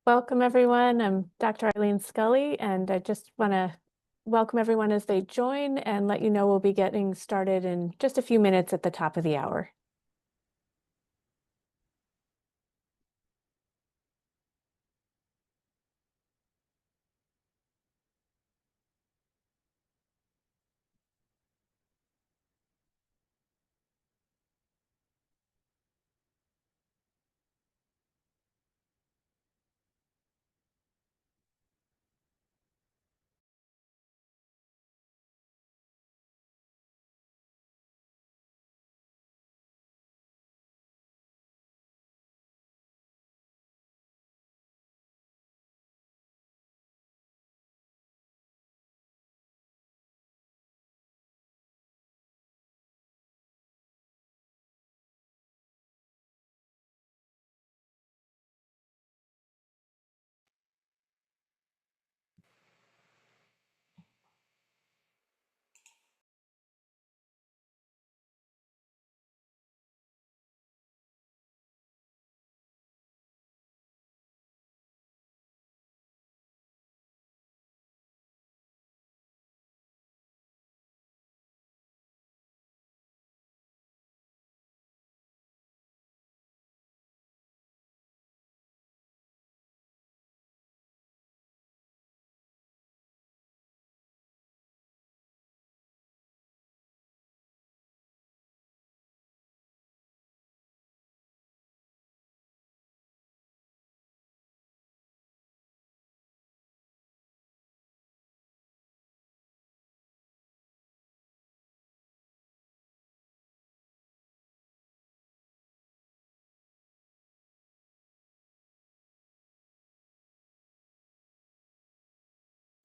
Welcome, everyone. I'm Dr. Eileen Scully, and I just want to welcome everyone as they join and let you know we'll be getting started in just a few minutes at the top of the hour.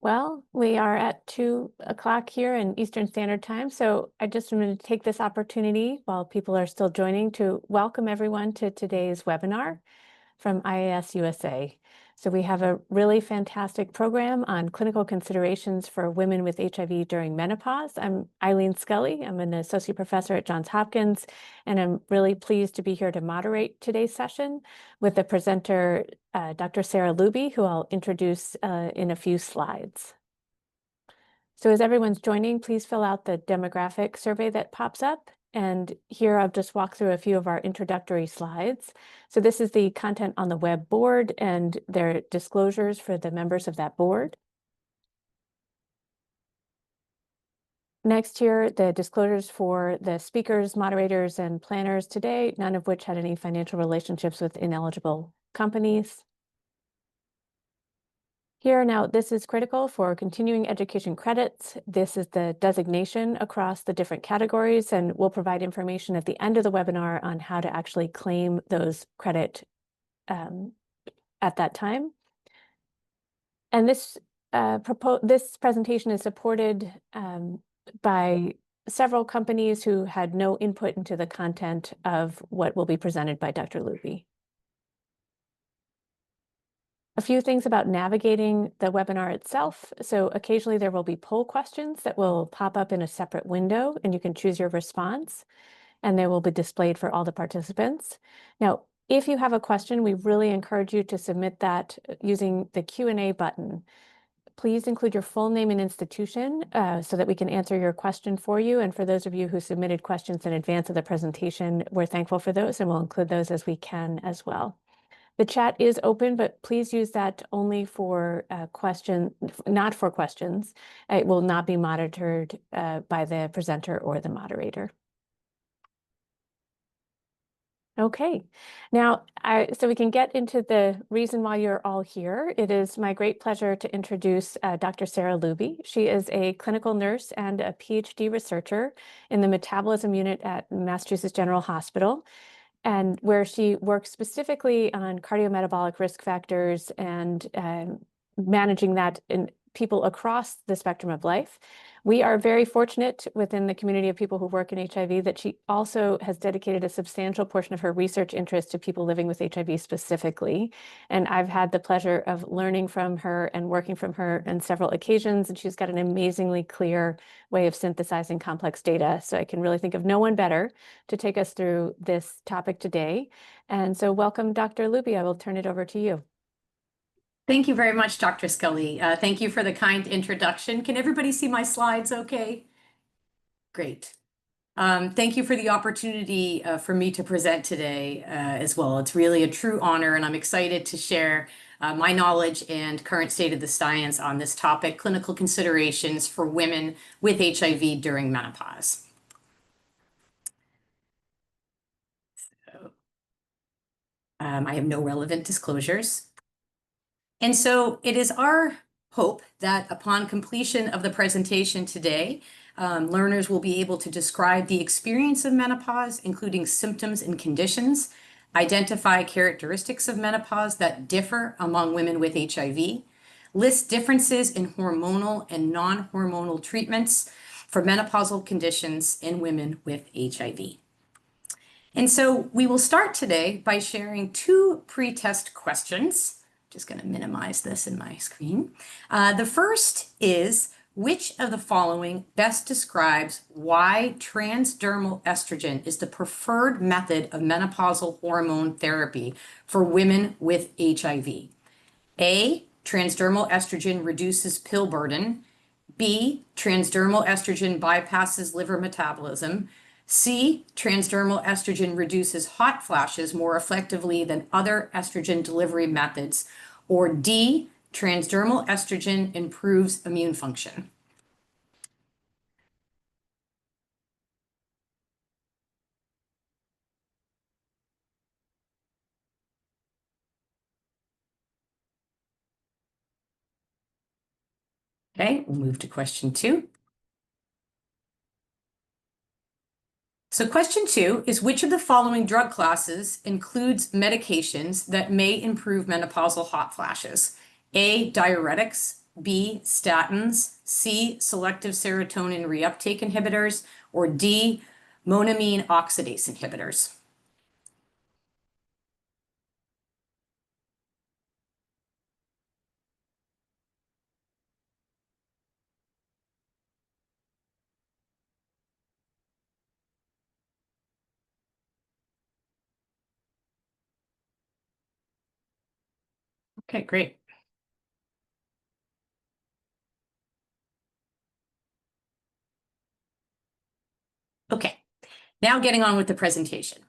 Well, we are at 2 o'clock here in Eastern Standard Time, so I just wanted to take this opportunity while people are still joining to welcome everyone to today's webinar from IAS-USA. So we have a really fantastic program on clinical considerations for women with HIV during menopause. I'm Eileen Scully. I'm an associate professor at Johns Hopkins, and I'm really pleased to be here to moderate today's session with the presenter, Dr. Sara Looby, who I'll introduce in a few slides. So as everyone's joining, please fill out the demographic survey that pops up. And here I'll just walk through a few of our introductory slides. So this is the content on the web board and their disclosures for the members of that board. Next here, the disclosures for the speakers, moderators, and planners today, none of which had any financial relationships with ineligible companies. Here now, this is critical for continuing education credits. This is the designation across the different categories, and we'll provide information at the end of the webinar on how to actually claim those credit at that time. And this presentation is supported by several companies who had no input into the content of what will be presented by Dr. Looby. A few things about navigating the webinar itself. So occasionally there will be poll questions that will pop up in a separate window, and you can choose your response, and they will be displayed for all the participants. Now, if you have a question, we really encourage you to submit that using the Q&A button. Please include your full name and institution so that we can answer your question for you. And for those of you who submitted questions in advance of the presentation, we're thankful for those, and we'll include those as we can as well. The chat is open, but please use that only for questions, not for questions. It will not be monitored by the presenter or the moderator. Okay, now, so we can get into the reason why you're all here. It is my great pleasure to introduce Dr. Sara Looby. She is a clinical nurse and a PhD researcher in the metabolism unit at Massachusetts General Hospital, and where she works specifically on cardiometabolic risk factors and managing that in people across the spectrum of life. We are very fortunate within the community of people who work in HIV that she also has dedicated a substantial portion of her research interest to people living with HIV specifically. And I've had the pleasure of learning from her and working from her on several occasions, and she's got an amazingly clear way of synthesizing complex data. So I can really think of no one better to take us through this topic today. And so welcome, Dr. Looby. I will turn it over to you. Thank you very much, Dr. Scully. Thank you for the kind introduction. Can everybody see my slides okay? Great. Thank you for the opportunity for me to present today as well. It's really a true honor, and I'm excited to share my knowledge and current state of the science on this topic, clinical considerations for women with HIV during menopause. I have no relevant disclosures. And so it is our hope that upon completion of the presentation today, learners will be able to describe the experience of menopause, including symptoms and conditions, identify characteristics of menopause that differ among women with HIV, list differences in hormonal and non-hormonal treatments for menopausal conditions in women with HIV. And so we will start today by sharing two pre-test questions. Just going to minimize this in my screen. The first is, which of the following best describes why transdermal estrogen is the preferred method of menopausal hormone therapy for women with HIV? A, transdermal estrogen reduces pill burden. B, transdermal estrogen bypasses liver metabolism. C, transdermal estrogen reduces hot flashes more effectively than other estrogen delivery methods. Or D, transdermal estrogen improves immune function. Okay, we'll move to question 2. So question 2 is, which of the following drug classes includes medications that may improve menopausal hot flashes? A, diuretics, B, statins, C, selective serotonin reuptake inhibitors, or D, monoamine oxidase inhibitors. Okay, great. Okay, now getting on with the presentation.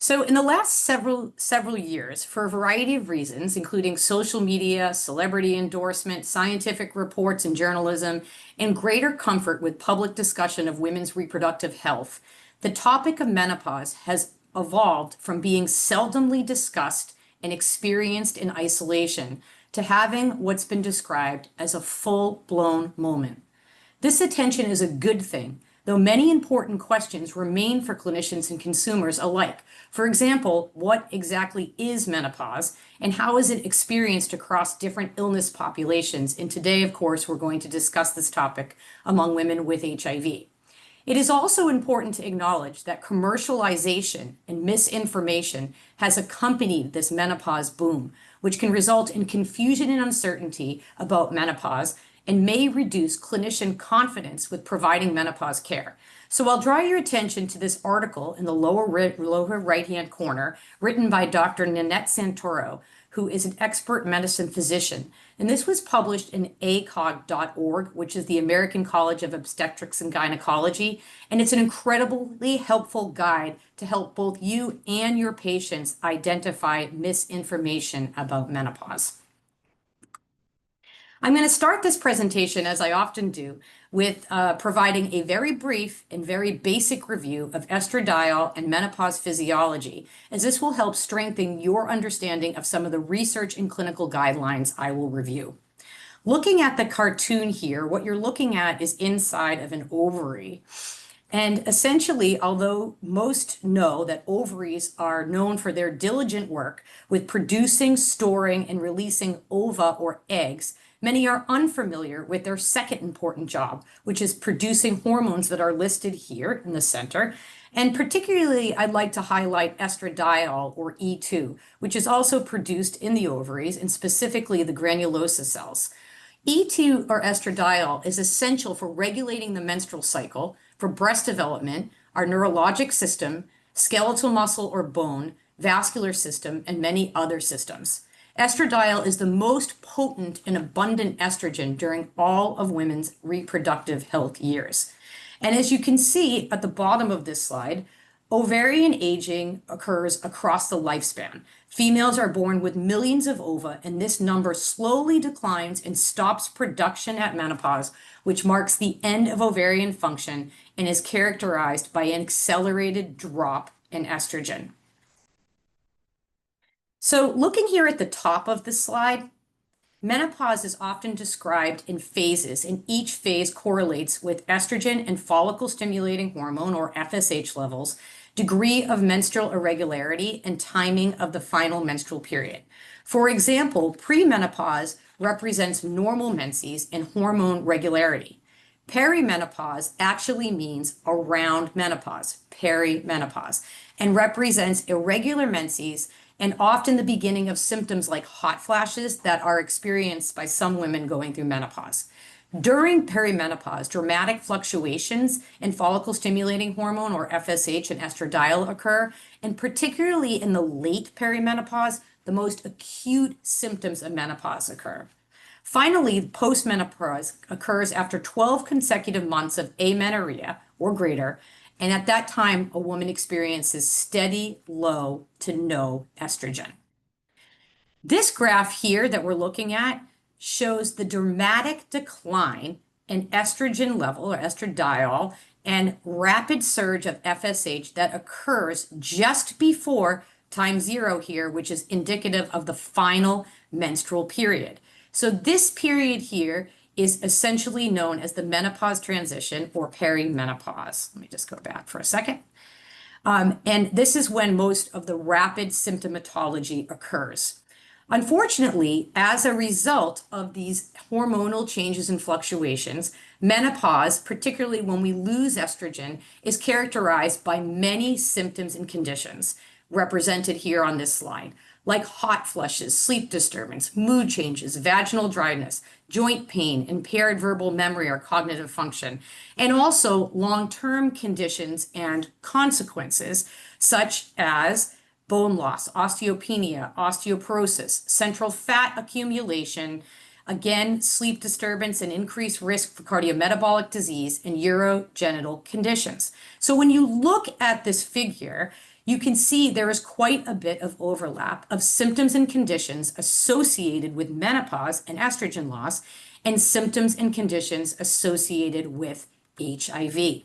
So in the last several years, for a variety of reasons, including social media, celebrity endorsement, scientific reports and journalism, and greater comfort with public discussion of women's reproductive health, the topic of menopause has evolved from being seldomly discussed and experienced in isolation to having what's been described as a full-blown moment. This attention is a good thing, though many important questions remain for clinicians and consumers alike. For example, what exactly is menopause and how is it experienced across different illness populations? And today, of course, we're going to discuss this topic among women with HIV. It is also important to acknowledge that commercialization and misinformation has accompanied this menopause boom, which can result in confusion and uncertainty about menopause and may reduce clinician confidence with providing menopause care. So I'll draw your attention to this article in the lower right-hand corner, written by Dr. Nanette Santoro, who is an expert medicine physician. And this was published in acog.org, which is the American College of Obstetrics and Gynecology. And it's an incredibly helpful guide to help both you and your patients identify misinformation about menopause. I'm going to start this presentation, as I often do, with providing a very brief and very basic review of estradiol and menopause physiology, as this will help strengthen your understanding of some of the research and clinical guidelines I will review. Looking at the cartoon here, what you're looking at is inside of an ovary. And essentially, although most know that ovaries are known for their diligent work with producing, storing, and releasing ova or eggs, many are unfamiliar with their second important job, which is producing hormones that are listed here in the center. And particularly, I'd like to highlight estradiol, or E2, which is also produced in the ovaries, and specifically the granulosa cells. E2, or estradiol, is essential for regulating the menstrual cycle, for breast development, our neurologic system, skeletal muscle or bone, vascular system, and many other systems. Estradiol is the most potent and abundant estrogen during all of women's reproductive health years. And as you can see at the bottom of this slide, ovarian aging occurs across the lifespan. Females are born with millions of ova, and this number slowly declines and stops production at menopause, which marks the end of ovarian function and is characterized by an accelerated drop in estrogen. So looking here at the top of the slide, menopause is often described in phases, and each phase correlates with estrogen and follicle-stimulating hormone, or FSH levels, degree of menstrual irregularity, and timing of the final menstrual period. For example, premenopause represents normal menses and hormone regularity. Perimenopause actually means around menopause, perimenopause, and represents irregular menses and often the beginning of symptoms like hot flashes that are experienced by some women going through menopause. During perimenopause, dramatic fluctuations in follicle-stimulating hormone, or FSH, and estradiol occur, and particularly in the late perimenopause, the most acute symptoms of menopause occur. Finally, postmenopause occurs after 12 consecutive months of amenorrhea or greater, and at that time, a woman experiences steady, low to no estrogen. This graph here that we're looking at shows the dramatic decline in estrogen level, or estradiol, and rapid surge of FSH that occurs just before time zero here, which is indicative of the final menstrual period. So this period here is essentially known as the menopause transition, or perimenopause. Let me just go back for a second. And this is when most of the rapid symptomatology occurs. Unfortunately, as a result of these hormonal changes and fluctuations, menopause, particularly when we lose estrogen, is characterized by many symptoms and conditions represented here on this slide, like hot flushes, sleep disturbance, mood changes, vaginal dryness, joint pain, impaired verbal memory or cognitive function, and also long-term conditions and consequences such as bone loss, osteopenia, osteoporosis, central fat accumulation, again, sleep disturbance and increased risk for cardiometabolic disease and urogenital conditions. So when you look at this figure, you can see there is quite a bit of overlap of symptoms and conditions associated with menopause and estrogen loss, and symptoms and conditions associated with HIV.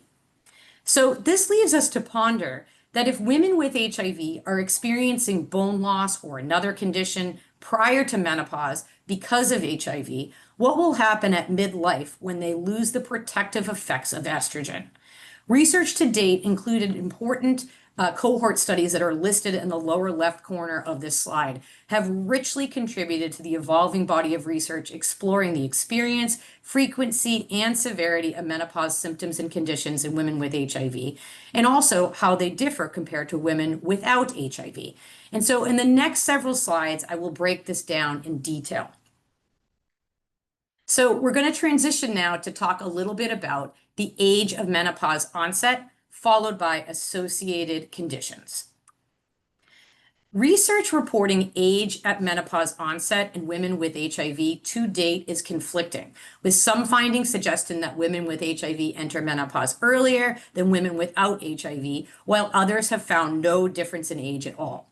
So this leaves us to ponder that if women with HIV are experiencing bone loss or another condition prior to menopause because of HIV, what will happen at midlife when they lose the protective effects of estrogen? Research to date included important cohort studies that are listed in the lower left corner of this slide have richly contributed to the evolving body of research exploring the experience, frequency, and severity of menopause symptoms and conditions in women with HIV, and also how they differ compared to women without HIV. And so in the next several slides, I will break this down in detail. So we're going to transition now to talk a little bit about the age of menopause onset, followed by associated conditions. Research reporting age at menopause onset in women with HIV to date is conflicting, with some findings suggesting that women with HIV enter menopause earlier than women without HIV, while others have found no difference in age at all.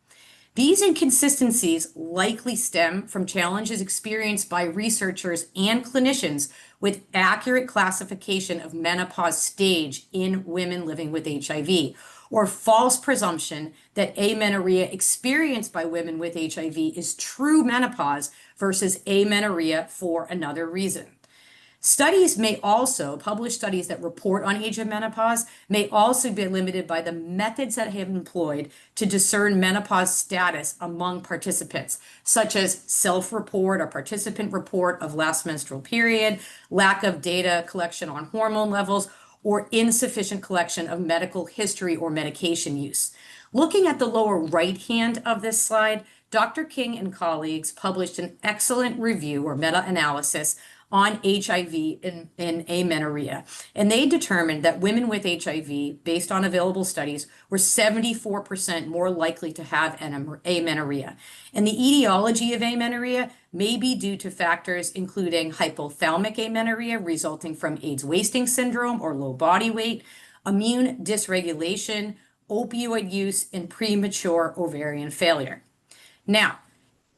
These inconsistencies likely stem from challenges experienced by researchers and clinicians with accurate classification of menopause stage in women living with HIV, or false presumption that amenorrhea experienced by women with HIV is true menopause versus amenorrhea for another reason. Studies may also, published studies that report on age of menopause, may also be limited by the methods that have been employed to discern menopause status among participants, such as self-report or participant report of last menstrual period, lack of data collection on hormone levels, or insufficient collection of medical history or medication use. Looking at the lower right hand of this slide, Dr. King and colleagues published an excellent review or meta-analysis on HIV and amenorrhea. And they determined that women with HIV, based on available studies, were 74% more likely to have amenorrhea. And the etiology of amenorrhea may be due to factors including hypothalamic amenorrhea resulting from AIDS wasting syndrome or low body weight, immune dysregulation, opioid use, and premature ovarian failure. Now,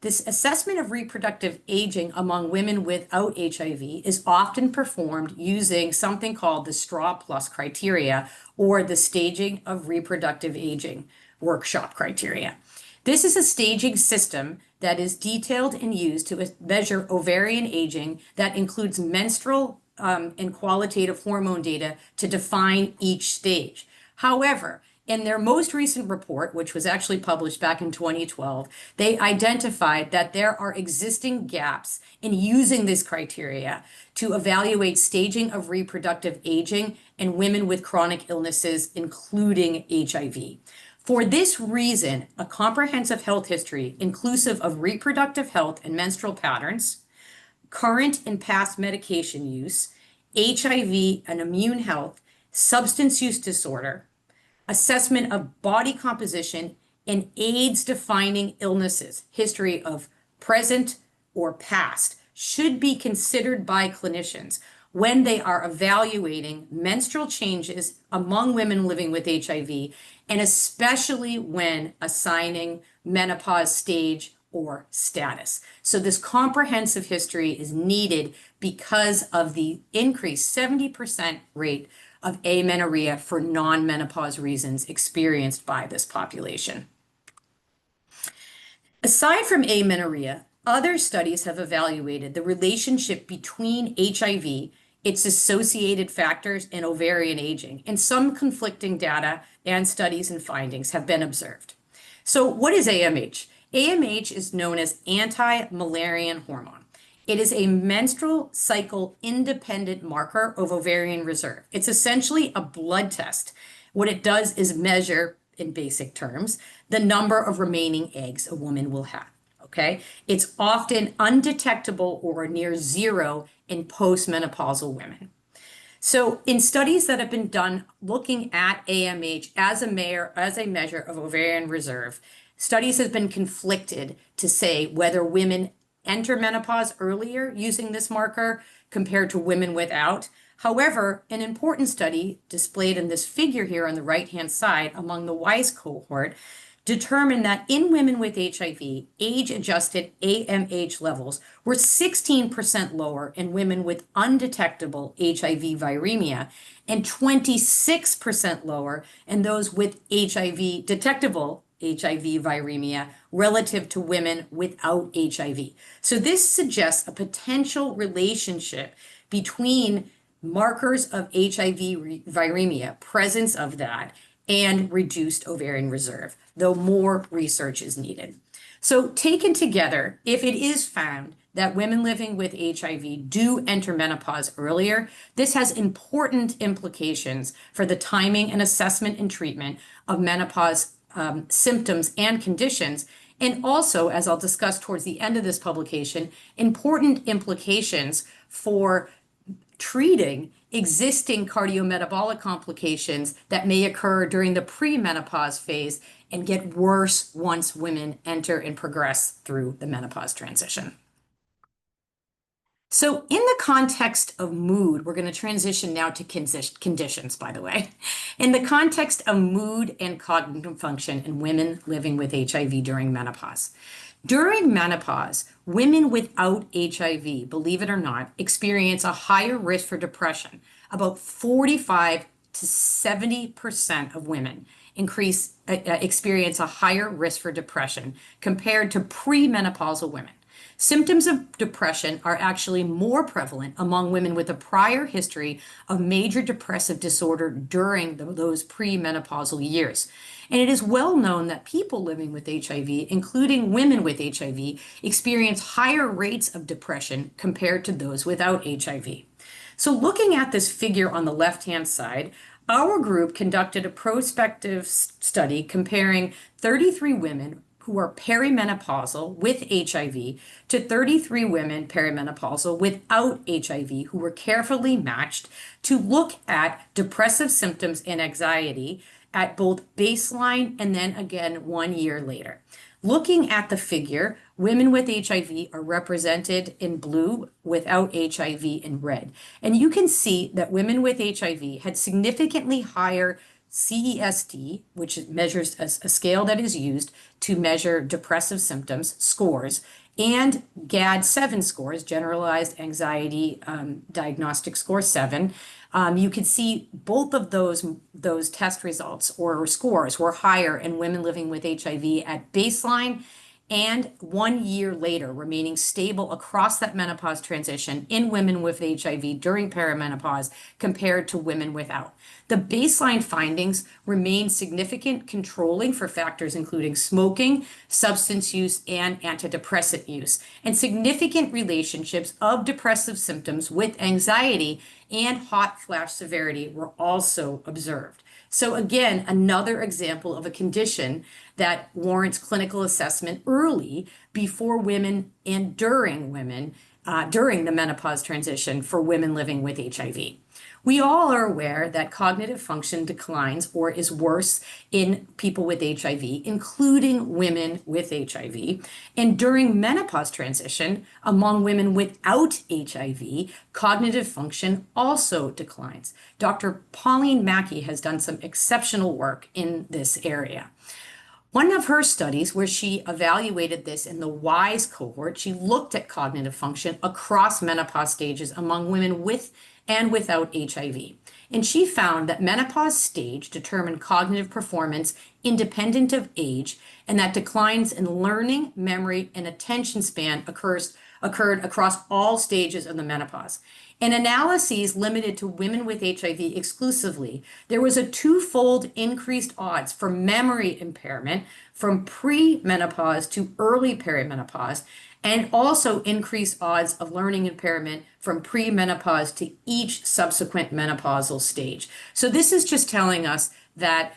this assessment of reproductive aging among women without HIV is often performed using something called the straw plus criteria, or the staging of reproductive aging workshop criteria. This is a staging system that is detailed and used to measure ovarian aging that includes menstrual and qualitative hormone data to define each stage. However, in their most recent report, which was actually published back in 2012, they identified that there are existing gaps in using this criteria to evaluate staging of reproductive aging in women with chronic illnesses, including HIV. For this reason, a comprehensive health history, inclusive of reproductive health and menstrual patterns, current and past medication use, HIV and immune health, substance use disorder, assessment of body composition, and AIDS-defining illnesses, history of present or past, should be considered by clinicians when they are evaluating menstrual changes among women living with HIV, and especially when assigning menopause stage or status. So this comprehensive history is needed because of the increased 70% rate of amenorrhea for non-menopause reasons experienced by this population. Aside from amenorrhea, other studies have evaluated the relationship between HIV, its associated factors, and ovarian aging, and some conflicting data and studies and findings have been observed. So what is AMH? AMH is known as anti-Müllerian hormone. It is a menstrual cycle independent marker of ovarian reserve. It's essentially a blood test. What it does is measure, in basic terms, the number of remaining eggs a woman will have. Okay? It's often undetectable or near zero in postmenopausal women. So in studies that have been done looking at AMH as a measure of ovarian reserve, studies have been conflicted to say whether women enter menopause earlier using this marker compared to women without. However, an important study displayed in this figure here on the right-hand side among the WISE cohort determined that in women with HIV, age-adjusted AMH levels were 16% lower in women with undetectable HIV viremia and 26% lower in those with detectable HIV viremia relative to women without HIV. So this suggests a potential relationship between markers of HIV viremia, presence of that, and reduced ovarian reserve, though more research is needed. So taken together, if it is found that women living with HIV do enter menopause earlier, this has important implications for the timing and assessment and treatment of menopause symptoms and conditions, and also, as I'll discuss towards the end of this publication, important implications for treating existing cardiometabolic complications that may occur during the premenopause phase and get worse once women enter and progress through the menopause transition. So in the context of mood, we're going to transition now to conditions, by the way. In the context of mood and cognitive function in women living with HIV during menopause. During menopause, women without HIV, believe it or not, experience a higher risk for depression. About 45 to 70% of women experience a higher risk for depression compared to premenopausal women. Symptoms of depression are actually more prevalent among women with a prior history of major depressive disorder during those premenopausal years. And it is well known that people living with HIV, including women with HIV, experience higher rates of depression compared to those without HIV. So looking at this figure on the left-hand side, our group conducted a prospective study comparing 33 women who are perimenopausal with HIV to 33 women perimenopausal without HIV who were carefully matched to look at depressive symptoms and anxiety at both baseline and then again 1 year later. Looking at the figure, women with HIV are represented in blue, without HIV in red. And you can see that women with HIV had significantly higher CESD, which measures a scale that is used to measure depressive symptoms, scores, and GAD-7 scores, Generalized Anxiety Diagnostic Score 7. You can see both of those test results or scores were higher in women living with HIV at baseline and 1 year later, remaining stable across that menopause transition in women with HIV during perimenopause compared to women without. The baseline findings remain significant controlling for factors including smoking, substance use, and antidepressant use, and significant relationships of depressive symptoms with anxiety and hot flash severity were also observed. So again, another example of a condition that warrants clinical assessment early before women and during women, during the menopause transition for women living with HIV. We all are aware that cognitive function declines or is worse in people with HIV, including women with HIV. And during menopause transition, among women without HIV, cognitive function also declines. Dr. Pauline Mackey has done some exceptional work in this area. One of her studies where she evaluated this in the WISE cohort, she looked at cognitive function across menopause stages among women with and without HIV. And she found that menopause stage determined cognitive performance independent of age, and that declines in learning, memory, and attention span occurred across all stages of the menopause. In analyses limited to women with HIV exclusively, there was a twofold increased odds for memory impairment from pre-menopause to early perimenopause, and also increased odds of learning impairment from pre-menopause to each subsequent menopausal stage. So this is just telling us that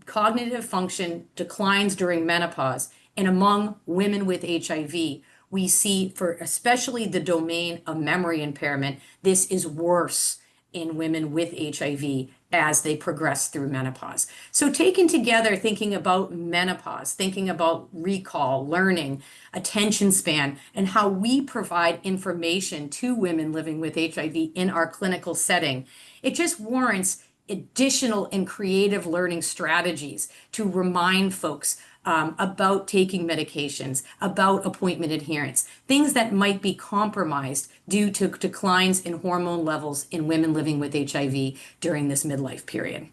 cognitive function declines during menopause, and among women with HIV, we see for especially the domain of memory impairment, this is worse in women with HIV as they progress through menopause. So taken together, thinking about menopause, thinking about recall, learning, attention span, and how we provide information to women living with HIV in our clinical setting, it just warrants additional and creative learning strategies to remind folks about taking medications, about appointment adherence, things that might be compromised due to declines in hormone levels in women living with HIV during this midlife period.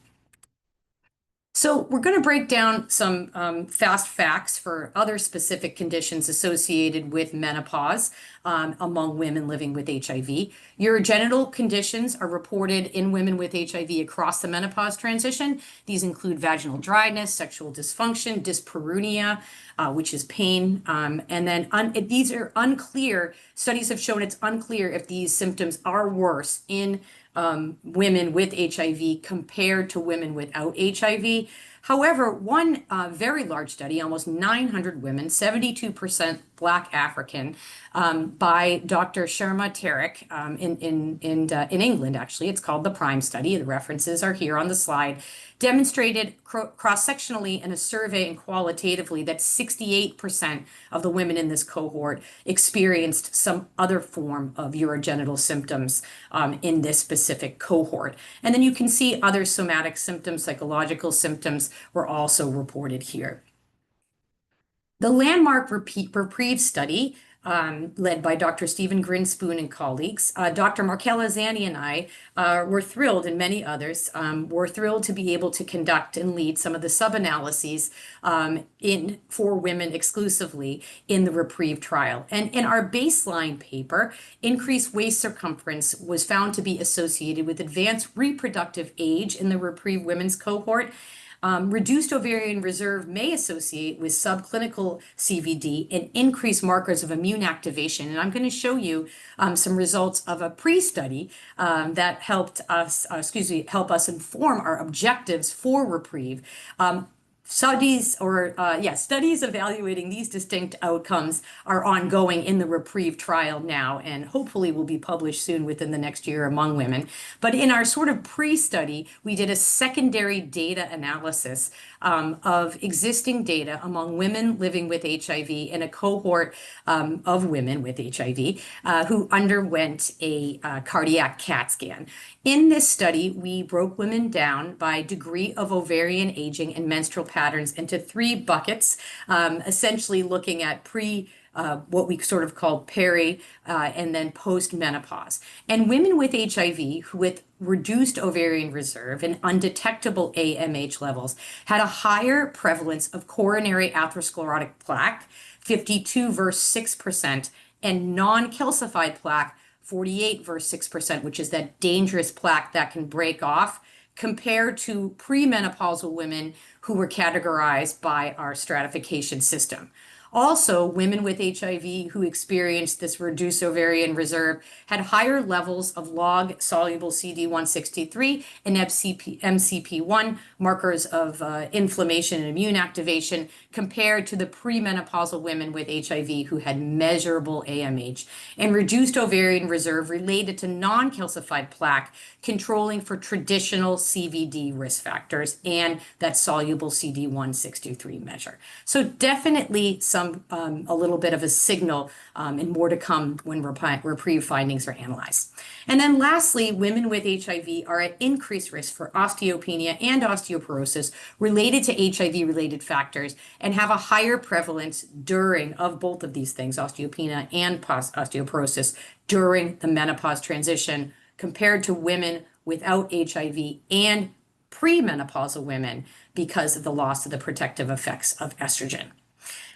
So we're going to break down some fast facts for other specific conditions associated with menopause among women living with HIV. Urogenital conditions are reported in women with HIV across the menopause transition. These include vaginal dryness, sexual dysfunction, dyspareunia, which is pain, and then these are unclear. Studies have shown it's unclear if these symptoms are worse in women with HIV compared to women without HIV. However, one very large study, almost 900 women, 72% Black African, by Dr. Sharma Tarek in England, actually. It's called the PRIME study. The references are here on the slide. Demonstrated cross-sectionally in a survey and qualitatively that 68% of the women in this cohort experienced some other form of urogenital symptoms in this specific cohort. And then you can see other somatic symptoms, psychological symptoms were also reported here. The landmark REPRIEVE study, led by Dr. Stephen Grinspoon and colleagues, Dr. Markella Zani and I were thrilled, and many others were thrilled to be able to conduct and lead some of the sub-analyses for women exclusively in the REPRIEVE trial. And in our baseline paper, increased waist circumference was found to be associated with advanced reproductive age in the REPRIEVE women's cohort. Reduced ovarian reserve may associate with subclinical CVD and increased markers of immune activation. And I'm going to show you some results of a pre-study that helped us, help us inform our objectives for REPRIEVE. studies evaluating these distinct outcomes are ongoing in the Reprieve trial now, and hopefully will be published soon within the next year among women. But in our sort of pre-study, we did a secondary data analysis of existing data among women living with HIV in a cohort of women with HIV who underwent a cardiac CAT scan. In this study, we broke women down by degree of ovarian aging and menstrual patterns into 3 buckets, essentially looking at what we sort of called peri and then post-menopause. And women with HIV with reduced ovarian reserve and undetectable AMH levels had a higher prevalence of coronary atherosclerotic plaque, 52 versus 6%, and non-calcified plaque, 48 versus 6%, which is that dangerous plaque that can break off, compared to premenopausal women who were categorized by our stratification system. Also, women with HIV who experienced this reduced ovarian reserve had higher levels of log soluble CD163 and MCP1, markers of inflammation and immune activation, compared to the premenopausal women with HIV who had measurable AMH, and reduced ovarian reserve related to non-calcified plaque, controlling for traditional CVD risk factors and that soluble CD163 measure. So definitely a little bit of a signal and more to come when Reprieve findings are analyzed. And then lastly, women with HIV are at increased risk for osteopenia and osteoporosis related to HIV-related factors and have a higher prevalence of both of these things, osteopenia and osteoporosis, during the menopause transition compared to women without HIV and premenopausal women because of the loss of the protective effects of estrogen.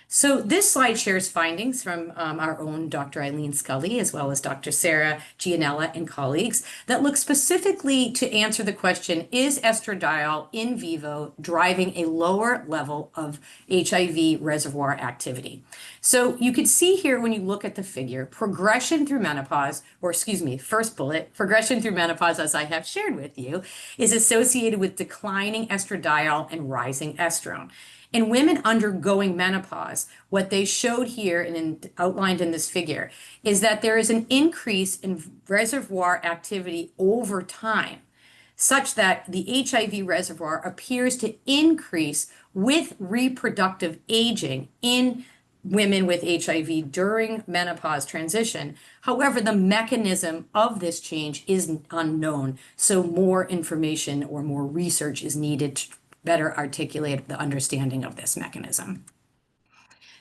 So this slide shares findings from our own Dr. Eileen Scully, as well as Dr. Sara Gianella and colleagues, that look specifically to answer the question, is estradiol in vivo driving a lower level of HIV reservoir activity? So you could see here when you look at the figure, progression through menopause, or excuse me, first bullet, progression through menopause, as I have shared with you, is associated with declining estradiol and rising estrone. In women undergoing menopause, what they showed here and outlined in this figure is that there is an increase in reservoir activity over time, such that the HIV reservoir appears to increase with reproductive aging in women with HIV during menopause transition. However, the mechanism of this change is unknown, so more information or more research is needed to better articulate the understanding of this mechanism.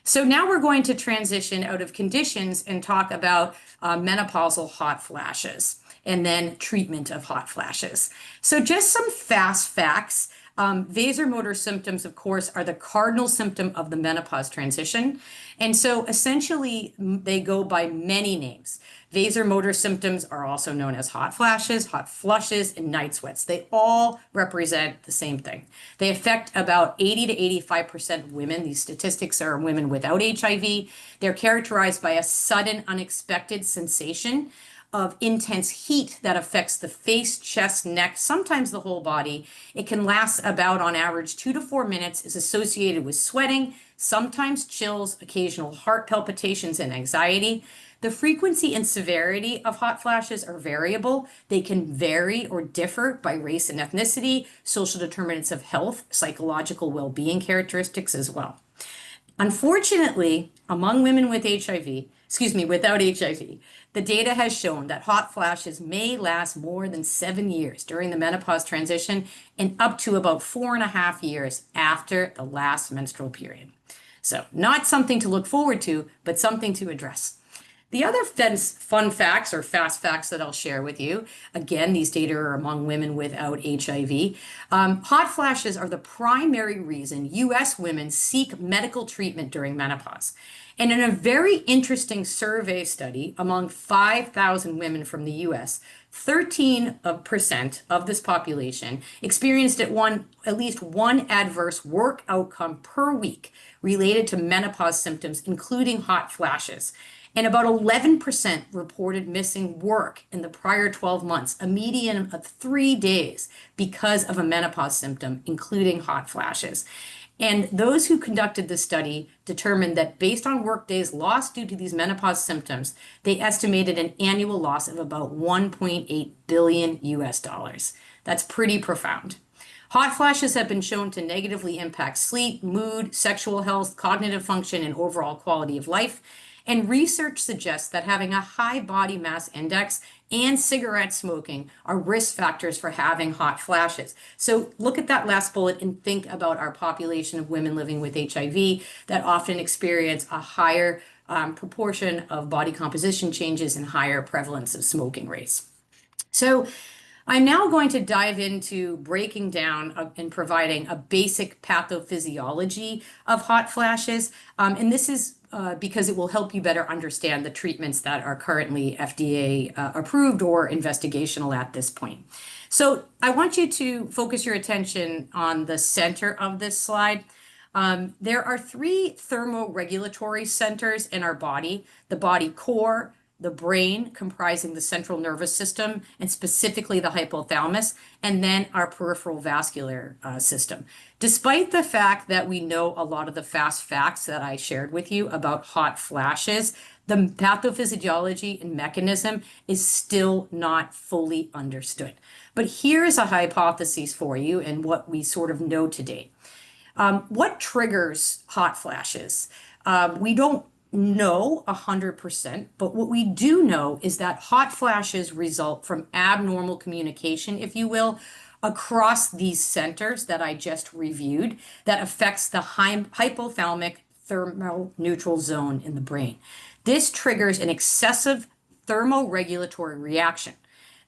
So now we're going to transition out of conditions and talk about menopausal hot flashes and then treatment of hot flashes. So just some fast facts. Vasomotor symptoms, of course, are the cardinal symptom of the menopause transition. And so essentially they go by many names. Vasomotor symptoms are also known as hot flashes, hot flushes, and night sweats. They all represent the same thing. They affect about 80 to 85% of women. These statistics are women without HIV. They're characterized by a sudden, unexpected sensation of intense heat that affects the face, chest, neck, sometimes the whole body. It can last about, on average, 2 to 4 minutes, is associated with sweating, sometimes chills, occasional heart palpitations, and anxiety. The frequency and severity of hot flashes are variable. They can vary or differ by race and ethnicity, social determinants of health, psychological well-being characteristics as well. Unfortunately, among women with without HIV, the data has shown that hot flashes may last more than 7 years during the menopause transition and up to about 4.5 years after the last menstrual period. So not something to look forward to, but something to address. The other fun facts or fast facts that I'll share with you, again, these data are among women without HIV. Hot flashes are the primary reason U.S. women seek medical treatment during menopause. And in a very interesting survey study among 5,000 women from the U.S., 13% of this population experienced at least one adverse work outcome per week related to menopause symptoms, including hot flashes. And about 11% reported missing work in the prior 12 months, a median of 3 days, because of a menopause symptom, including hot flashes. And those who conducted the study determined that based on work days lost due to these menopause symptoms, they estimated an annual loss of about 1.8 billion US dollars. That's pretty profound. Hot flashes have been shown to negatively impact sleep, mood, sexual health, cognitive function, and overall quality of life. And research suggests that having a high body mass index and cigarette smoking are risk factors for having hot flashes. So look at that last bullet and think about our population of women living with HIV that often experience a higher proportion of body composition changes and higher prevalence of smoking rates. So I'm now going to dive into breaking down and providing a basic pathophysiology of hot flashes. And this is because it will help you better understand the treatments that are currently FDA approved or investigational at this point. So I want you to focus your attention on the center of this slide. There are three thermoregulatory centers in our body: the body core, the brain, comprising the central nervous system, and specifically the hypothalamus, and then our peripheral vascular system. Despite the fact that we know a lot of the fast facts that I shared with you about hot flashes, the pathophysiology and mechanism is still not fully understood. But here's a hypothesis for you and what we sort of know to date. What triggers hot flashes? We don't know 100%, but what we do know is that hot flashes result from abnormal communication, if you will, across these centers that I just reviewed that affects the hypothalamic thermoneutral zone in the brain. This triggers an excessive thermoregulatory reaction.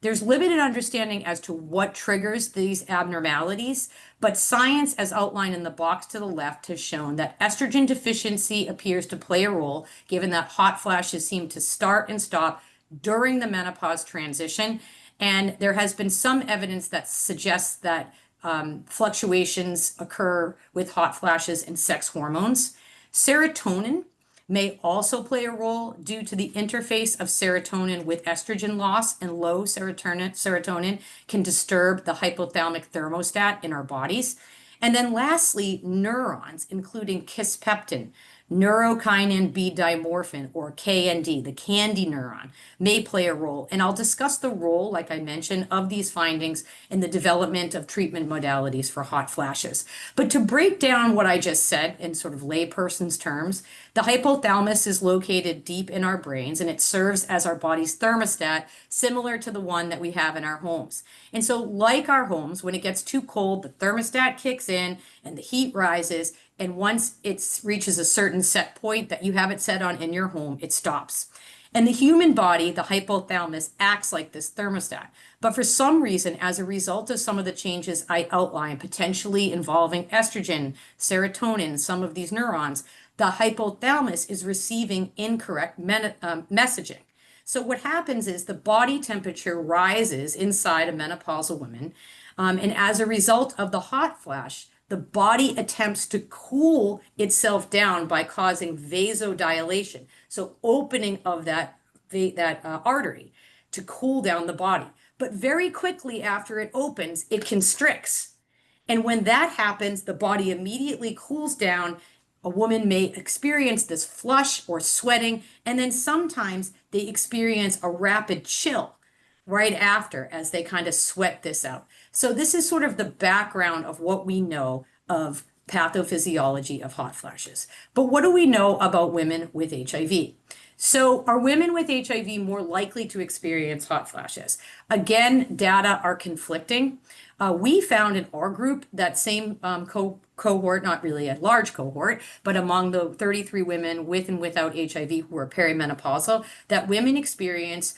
There's limited understanding as to what triggers these abnormalities, but science, as outlined in the box to the left, has shown that estrogen deficiency appears to play a role, given that hot flashes seem to start and stop during the menopause transition. And there has been some evidence that suggests that fluctuations occur with hot flashes in sex hormones. Serotonin may also play a role due to the interface of serotonin with estrogen loss, and low serotonin can disturb the hypothalamic thermostat in our bodies. And then lastly, neurons, including kisspeptin, neurokinin B dimorphin, or KND, the candy neuron, may play a role. And I'll discuss the role, like I mentioned, of these findings in the development of treatment modalities for hot flashes. But to break down what I just said in sort of layperson's terms, the hypothalamus is located deep in our brains, and it serves as our body's thermostat, similar to the one that we have in our homes. And so, like our homes, when it gets too cold, the thermostat kicks in and the heat rises. And once it reaches a certain set point that you have it set on in your home, it stops. And the human body, the hypothalamus, acts like this thermostat. But for some reason, as a result of some of the changes I outlined, potentially involving estrogen, serotonin, some of these neurons, the hypothalamus is receiving incorrect messaging. So what happens is the body temperature rises inside a menopausal woman. And as a result of the hot flash, the body attempts to cool itself down by causing vasodilation, so opening of that artery to cool down the body. But very quickly after it opens, it constricts. And when that happens, the body immediately cools down. A woman may experience this flush or sweating, and then sometimes they experience a rapid chill right after as they kind of sweat this out. So this is sort of the background of what we know of pathophysiology of hot flashes. But what do we know about women with HIV? So are women with HIV more likely to experience hot flashes? Again, data are conflicting. We found in our group, that same cohort, not really a large cohort, but among the 33 women with and without HIV who were perimenopausal, that women experience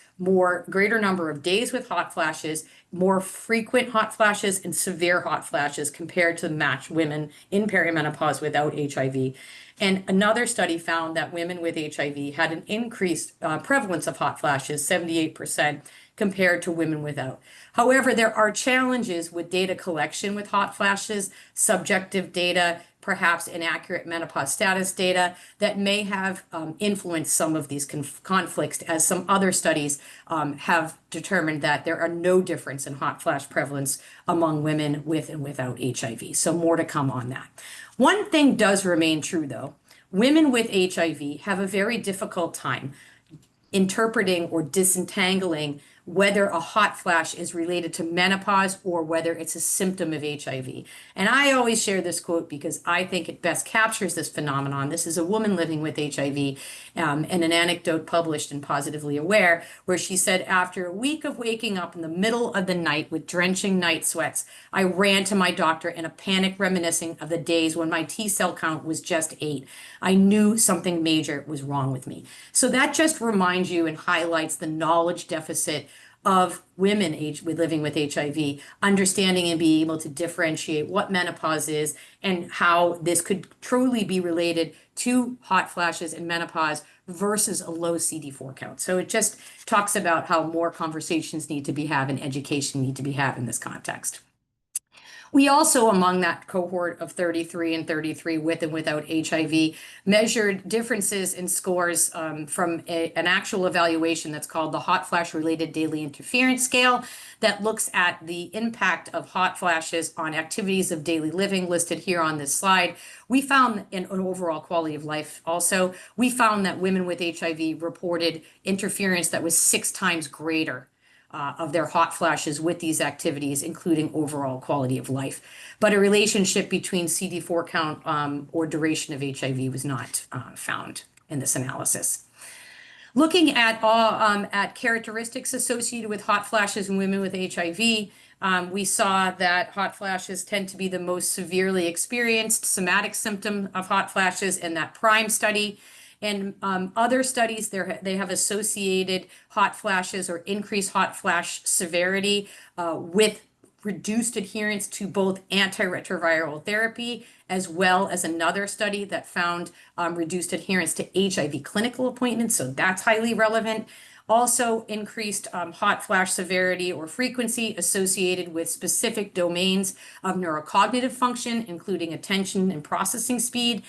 greater number of days with hot flashes, more frequent hot flashes, and severe hot flashes compared to matched women in perimenopause without HIV. And another study found that women with HIV had an increased prevalence of hot flashes, 78%, compared to women without. However, there are challenges with data collection with hot flashes, subjective data, perhaps inaccurate menopause status data that may have influenced some of these conflicts, as some other studies have determined that there are no difference in hot flash prevalence among women with and without HIV. So more to come on that. One thing does remain true, though. Women with HIV have a very difficult time interpreting or disentangling whether a hot flash is related to menopause or whether it's a symptom of HIV. And I always share this quote because I think it best captures this phenomenon. This is a woman living with HIV, and an anecdote published in Positively Aware, where she said, after a week of waking up in the middle of the night with drenching night sweats, I ran to my doctor in a panic reminiscing of the days when my T cell count was just 8. I knew something major was wrong with me. So that just reminds you and highlights the knowledge deficit of women living with HIV, understanding and being able to differentiate what menopause is and how this could truly be related to hot flashes and menopause versus a low CD4 count. So it just talks about how more conversations need to be had and education need to be had in this context. We also, among that cohort of 33 and 33 with and without HIV, measured differences in scores from an actual evaluation that's called the Hot Flash Related Daily Interference Scale that looks at the impact of hot flashes on activities of daily living listed here on this slide. We found an overall quality of life also. We found that women with HIV reported interference that was 6 times greater of their hot flashes with these activities, including overall quality of life. But a relationship between CD4 count or duration of HIV was not found in this analysis. Looking at characteristics associated with hot flashes in women with HIV, we saw that hot flashes tend to be the most severely experienced somatic symptom of hot flashes in that PRIME study. And other studies, they have associated hot flashes or increased hot flash severity with reduced adherence to both antiretroviral therapy, as well as another study that found reduced adherence to HIV clinical appointments. So that's highly relevant. Also increased hot flash severity or frequency associated with specific domains of neurocognitive function, including attention and processing speed.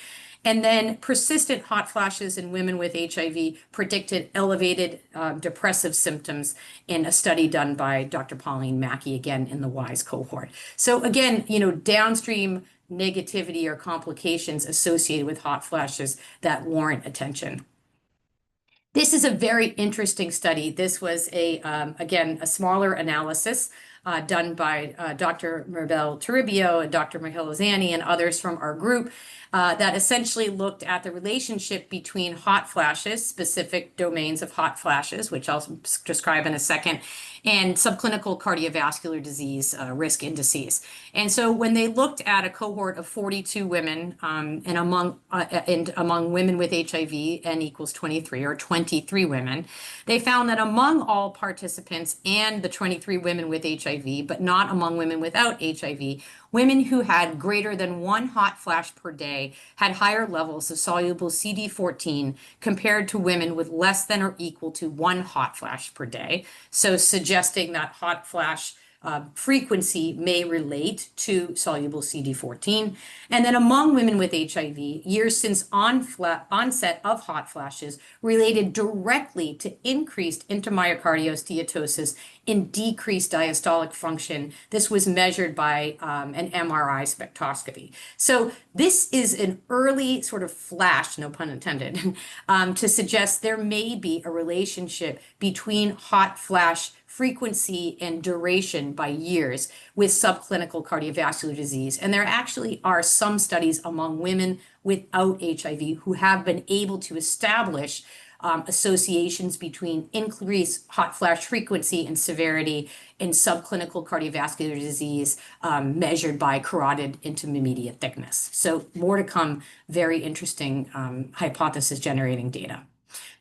And then persistent hot flashes in women with HIV predicted elevated depressive symptoms in a study done by Dr. Pauline Mackey, again, in the WISE cohort. So again, downstream negativity or complications associated with hot flashes that warrant attention. This is a very interesting study. This was again, a smaller analysis done by Dr. Mabel Toribio and Dr. Mihail Zani and others from our group that essentially looked at the relationship between hot flashes, specific domains of hot flashes, which I'll describe in a second, and subclinical cardiovascular disease risk indices. And so when they looked at a cohort of 42 women and among women with HIV, N equals 23 or 23 women, they found that among all participants and the 23 women with HIV, but not among women without HIV, women who had greater than 1 hot flash per day had higher levels of soluble CD14 compared to women with less than or equal to 1 hot flash per day. So suggesting that hot flash frequency may relate to soluble CD14. And then among women with HIV, years since onset of hot flashes related directly to increased intraMyocardial steatosis in decreased diastolic function. This was measured by an MRI spectroscopy. So this is an early sort of flash, no pun intended, to suggest there may be a relationship between hot flash frequency and duration by years with subclinical cardiovascular disease. And there actually are some studies among women without HIV who have been able to establish associations between increased hot flash frequency and severity in subclinical cardiovascular disease measured by carotid intermediate thickness. So more to come, very interesting hypothesis generating data.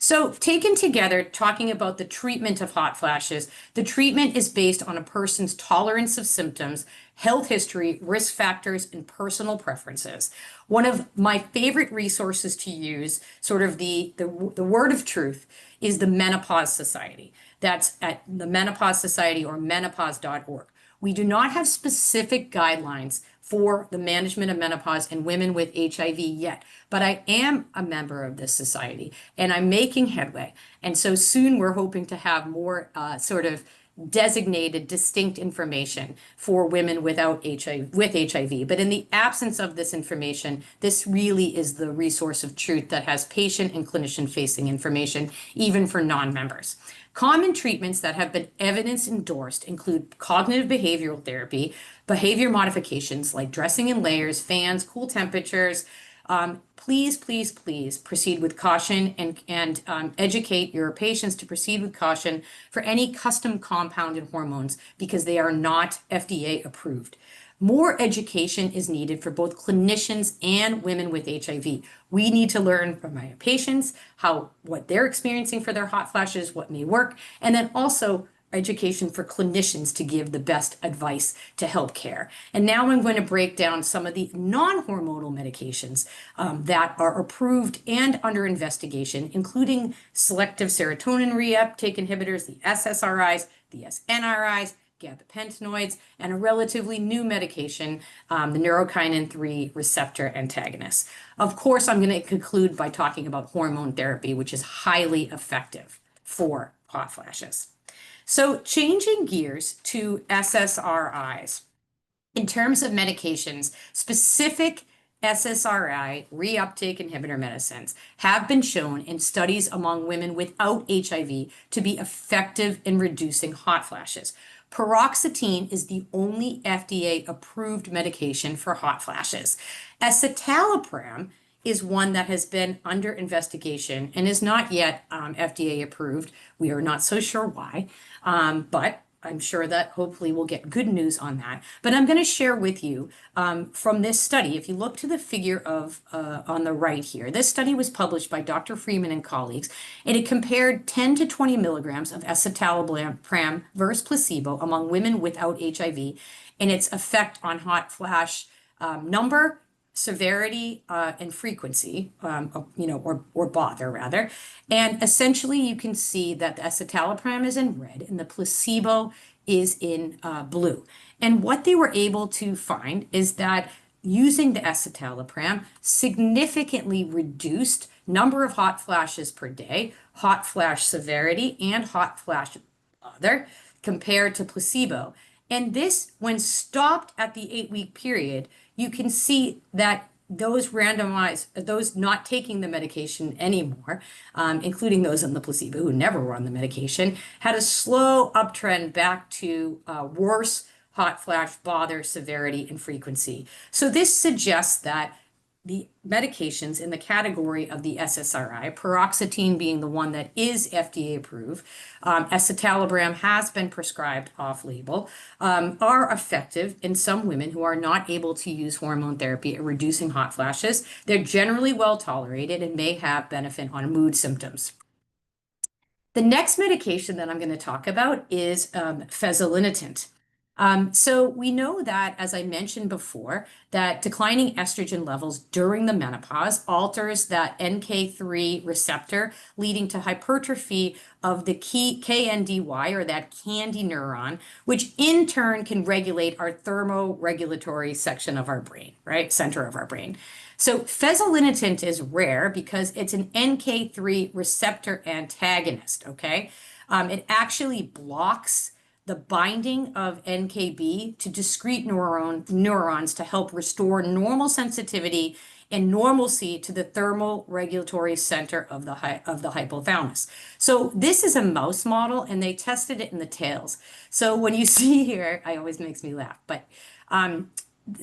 So taken together, talking about the treatment of hot flashes, the treatment is based on a person's tolerance of symptoms, health history, risk factors, and personal preferences. One of my favorite resources to use, sort of the word of truth, is the Menopause Society. That's at the Menopause Society or menopause.org. We do not have specific guidelines for the management of menopause in women with HIV yet, but I am a member of this society and I'm making headway. And so soon we're hoping to have more sort of designated distinct information for women without HIV, with HIV. But in the absence of this information, this really is the resource of truth that has patient and clinician facing information, even for non-members. Common treatments that have been evidence endorsed include cognitive behavioral therapy, behavior modifications like dressing in layers, fans, cool temperatures. Please proceed with caution and educate your patients to proceed with caution for any custom compounded hormones because they are not FDA approved. More education is needed for both clinicians and women with HIV. We need to learn from our patients what they're experiencing for their hot flashes, what may work, and then also education for clinicians to give the best advice to help care. And now I'm going to break down some of the non-hormonal medications that are approved and under investigation, including selective serotonin reuptake inhibitors, the SSRIs, the SNRIs, gabapentinoids, and a relatively new medication, the neurokinin 3 receptor antagonist. Of course, I'm going to conclude by talking about hormone therapy, which is highly effective for hot flashes. So changing gears to SSRIs. In terms of medications, specific SSRI reuptake inhibitor medicines have been shown in studies among women without HIV to be effective in reducing hot flashes. Paroxetine is the only FDA-approved medication for hot flashes. Escitalopram is one that has been under investigation and is not yet FDA approved. We are not so sure why, but I'm sure that hopefully we'll get good news on that. But I'm going to share with you from this study, if you look to the figure on the right here, this study was published by Dr. Freeman and colleagues, and it compared 10 to 20 milligrams of escitalopram versus placebo among women without HIV and its effect on hot flash number, severity, and frequency, or bother rather. And essentially you can see that the escitalopram is in red and the placebo is in blue. And what they were able to find is that using the escitalopram significantly reduced number of hot flashes per day, hot flash severity, and hot flash bother compared to placebo. And this, when stopped at the 8-week period, you can see that those not taking the medication anymore, including those on the placebo who never were on the medication, had a slow uptrend back to worse hot flash bother severity and frequency. So this suggests that the medications in the category of the SSRI, paroxetine being the one that is FDA approved, escitalopram has been prescribed off-label, are effective in some women who are not able to use hormone therapy at reducing hot flashes. They're generally well tolerated and may have benefit on mood symptoms. The next medication that I'm going to talk about is fezolinetant. So we know that, as I mentioned before, that declining estrogen levels during the menopause alters that NK3 receptor, leading to hypertrophy of the KNDY, or that KNDy neuron, which in turn can regulate our thermoregulatory section of our brain, right? Center of our brain. So fezolinetant is rare because it's an NK3 receptor antagonist, okay? It actually blocks the binding of NKB to discrete neurons to help restore normal sensitivity and normalcy to the thermoregulatory center of the hypothalamus. So this is a mouse model, and they tested it in the tails. So when you see here, it always makes me laugh, but I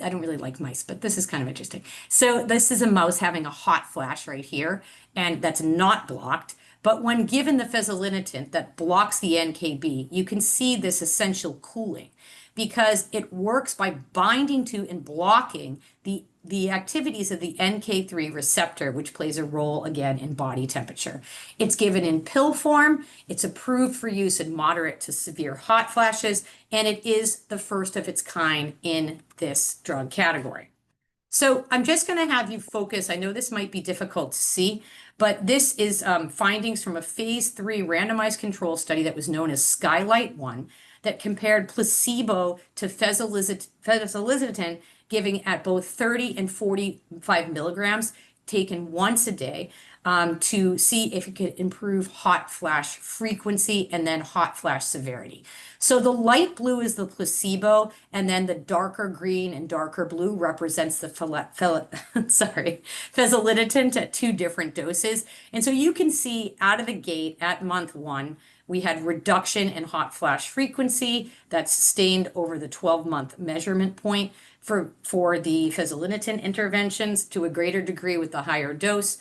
don't really like mice, but this is kind of interesting. So this is a mouse having a hot flash right here, and that's not blocked. But when given the fezolinetant that blocks the NKB, you can see this essential cooling because it works by binding to and blocking the activities of the NK3 receptor, which plays a role, again, in body temperature. It's given in pill form. It's approved for use in moderate to severe hot flashes, and it is the first of its kind in this drug category. So I'm just going to have you focus. I know this might be difficult to see, but this is findings from a phase 3 randomized control study that was known as Skylight 1 that compared placebo to fezolinetant giving at both 30 and 45 milligrams taken once a day to see if it could improve hot flash frequency and then hot flash severity. So the light blue is the placebo, and then the darker green and darker blue represents the fezolinetant at 2 different doses. And so you can see out of the gate at month 1, we had reduction in hot flash frequency that's sustained over the 12-month measurement point for the fezolinetant interventions to a greater degree with the higher dose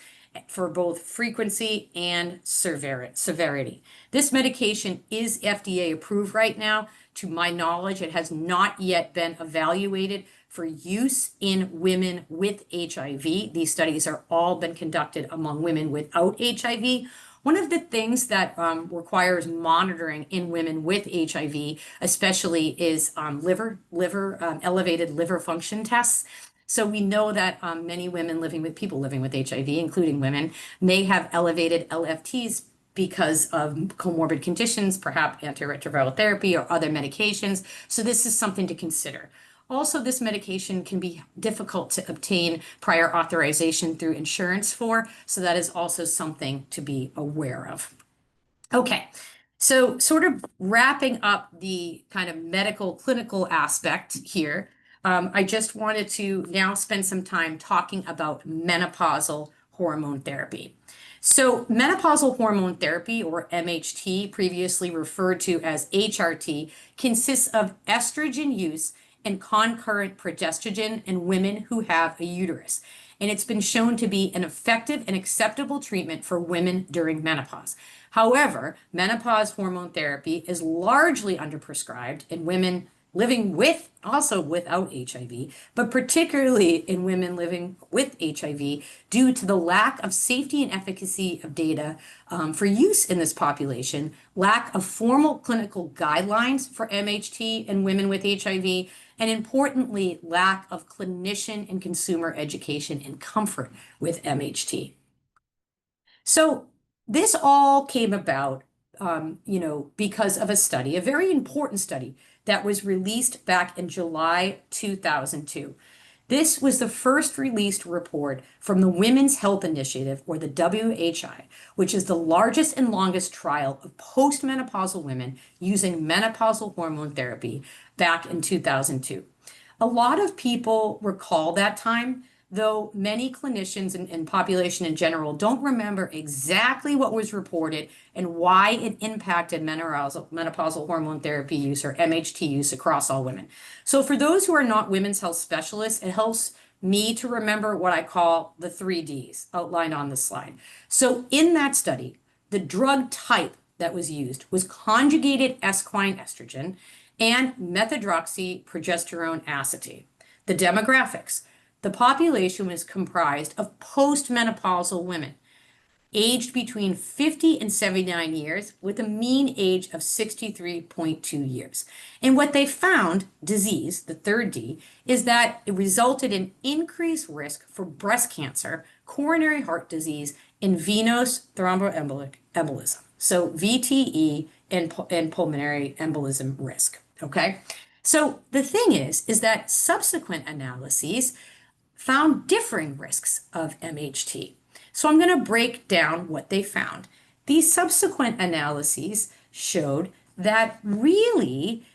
for both frequency and severity. This medication is FDA approved right now. To my knowledge, it has not yet been evaluated for use in women with HIV. These studies are all been conducted among women without HIV. One of the things that requires monitoring in women with HIV, especially, is elevated liver function tests. So we know that many people living with HIV, including women, may have elevated LFTs because of comorbid conditions, perhaps antiretroviral therapy or other medications. So this is something to consider. Also, this medication can be difficult to obtain prior authorization through insurance for, so that is also something to be aware of. Okay, so sort of wrapping up the kind of medical clinical aspect here, I just wanted to now spend some time talking about menopausal hormone therapy. So menopausal hormone therapy, or MHT, previously referred to as HRT, consists of estrogen use and concurrent progestogen in women who have a uterus. And it's been shown to be an effective and acceptable treatment for women during menopause. However, menopause hormone therapy is largely underprescribed in women living with, also without HIV, but particularly in women living with HIV due to the lack of safety and efficacy of data for use in this population, lack of formal clinical guidelines for MHT in women with HIV, and importantly, lack of clinician and consumer education and comfort with MHT. So this all came about, because of a study, a very important study that was released back in July 2002. This was the first released report from the Women's Health Initiative, or the WHI, which is the largest and longest trial of postmenopausal women using menopausal hormone therapy back in 2002. A lot of people recall that time, though many clinicians and population in general don't remember exactly what was reported and why it impacted menopausal hormone therapy use, or MHT use, across all women. So for those who are not women's health specialists, it helps me to remember what I call the 3Ds outlined on the slide. So in that study, the drug type that was used was conjugated equine estrogen and methadroxyprogesterone acetate. The demographics. The population was comprised of postmenopausal women, aged between 50 and 79 years, with a mean age of 63.2 years. And what they found, disease, the third D, is that it resulted in increased risk for breast cancer, coronary heart disease, and venous thromboembolism. So VTE and pulmonary embolism risk, okay? So the thing is that subsequent analyses found differing risks of MHT. So I'm going to break down what they found. These subsequent analyses showed that really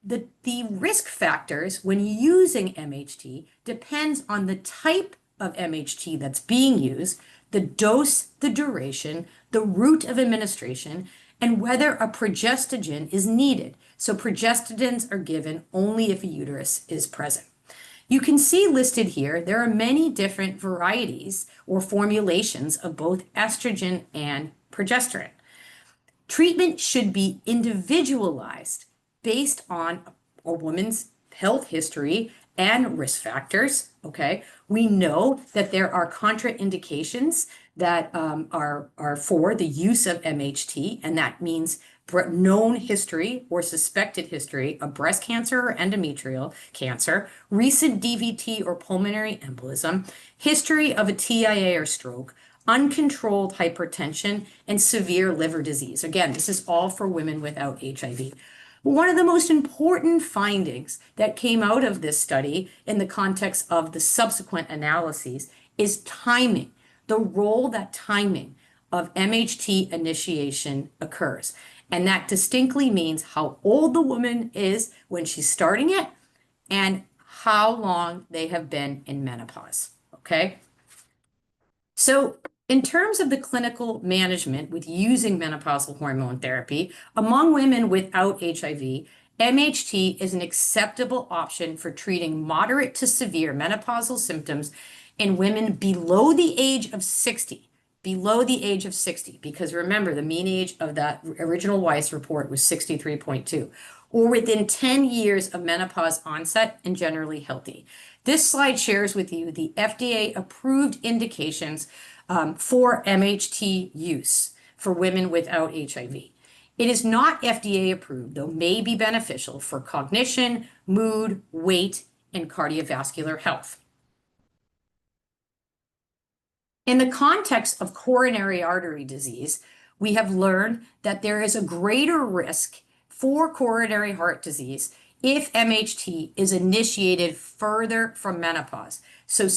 the risk factors when using MHT depends on the type of MHT that's being used, the dose, the duration, the route of administration, and whether a progestogen is needed. So progestogens are given only if a uterus is present. You can see listed here, there are many different varieties or formulations of both estrogen and progesterone. Treatment should be individualized based on a woman's health history and risk factors, okay? We know that there are contraindications that are for the use of MHT, and that means known history or suspected history of breast cancer or endometrial cancer, recent DVT or pulmonary embolism, history of a TIA or stroke, uncontrolled hypertension, and severe liver disease. Again, this is all for women without HIV. One of the most important findings that came out of this study in the context of the subsequent analyses is timing, the role that timing of MHT initiation occurs. And that distinctly means how old the woman is when she's starting it and how long they have been in menopause, okay? So in terms of the clinical management with using menopausal hormone therapy, among women without HIV, MHT is an acceptable option for treating moderate to severe menopausal symptoms in women below the age of 60. Below the age of 60, because remember, the mean age of that original Weiss report was 63.2, or within 10 years of menopause onset and generally healthy. This slide shares with you the FDA-approved indications for MHT use for women without HIV. It is not FDA approved, though may be beneficial for cognition, mood, weight, and cardiovascular health. In the context of coronary artery disease, we have learned that there is a greater risk for coronary heart disease if MHT is initiated further from menopause. So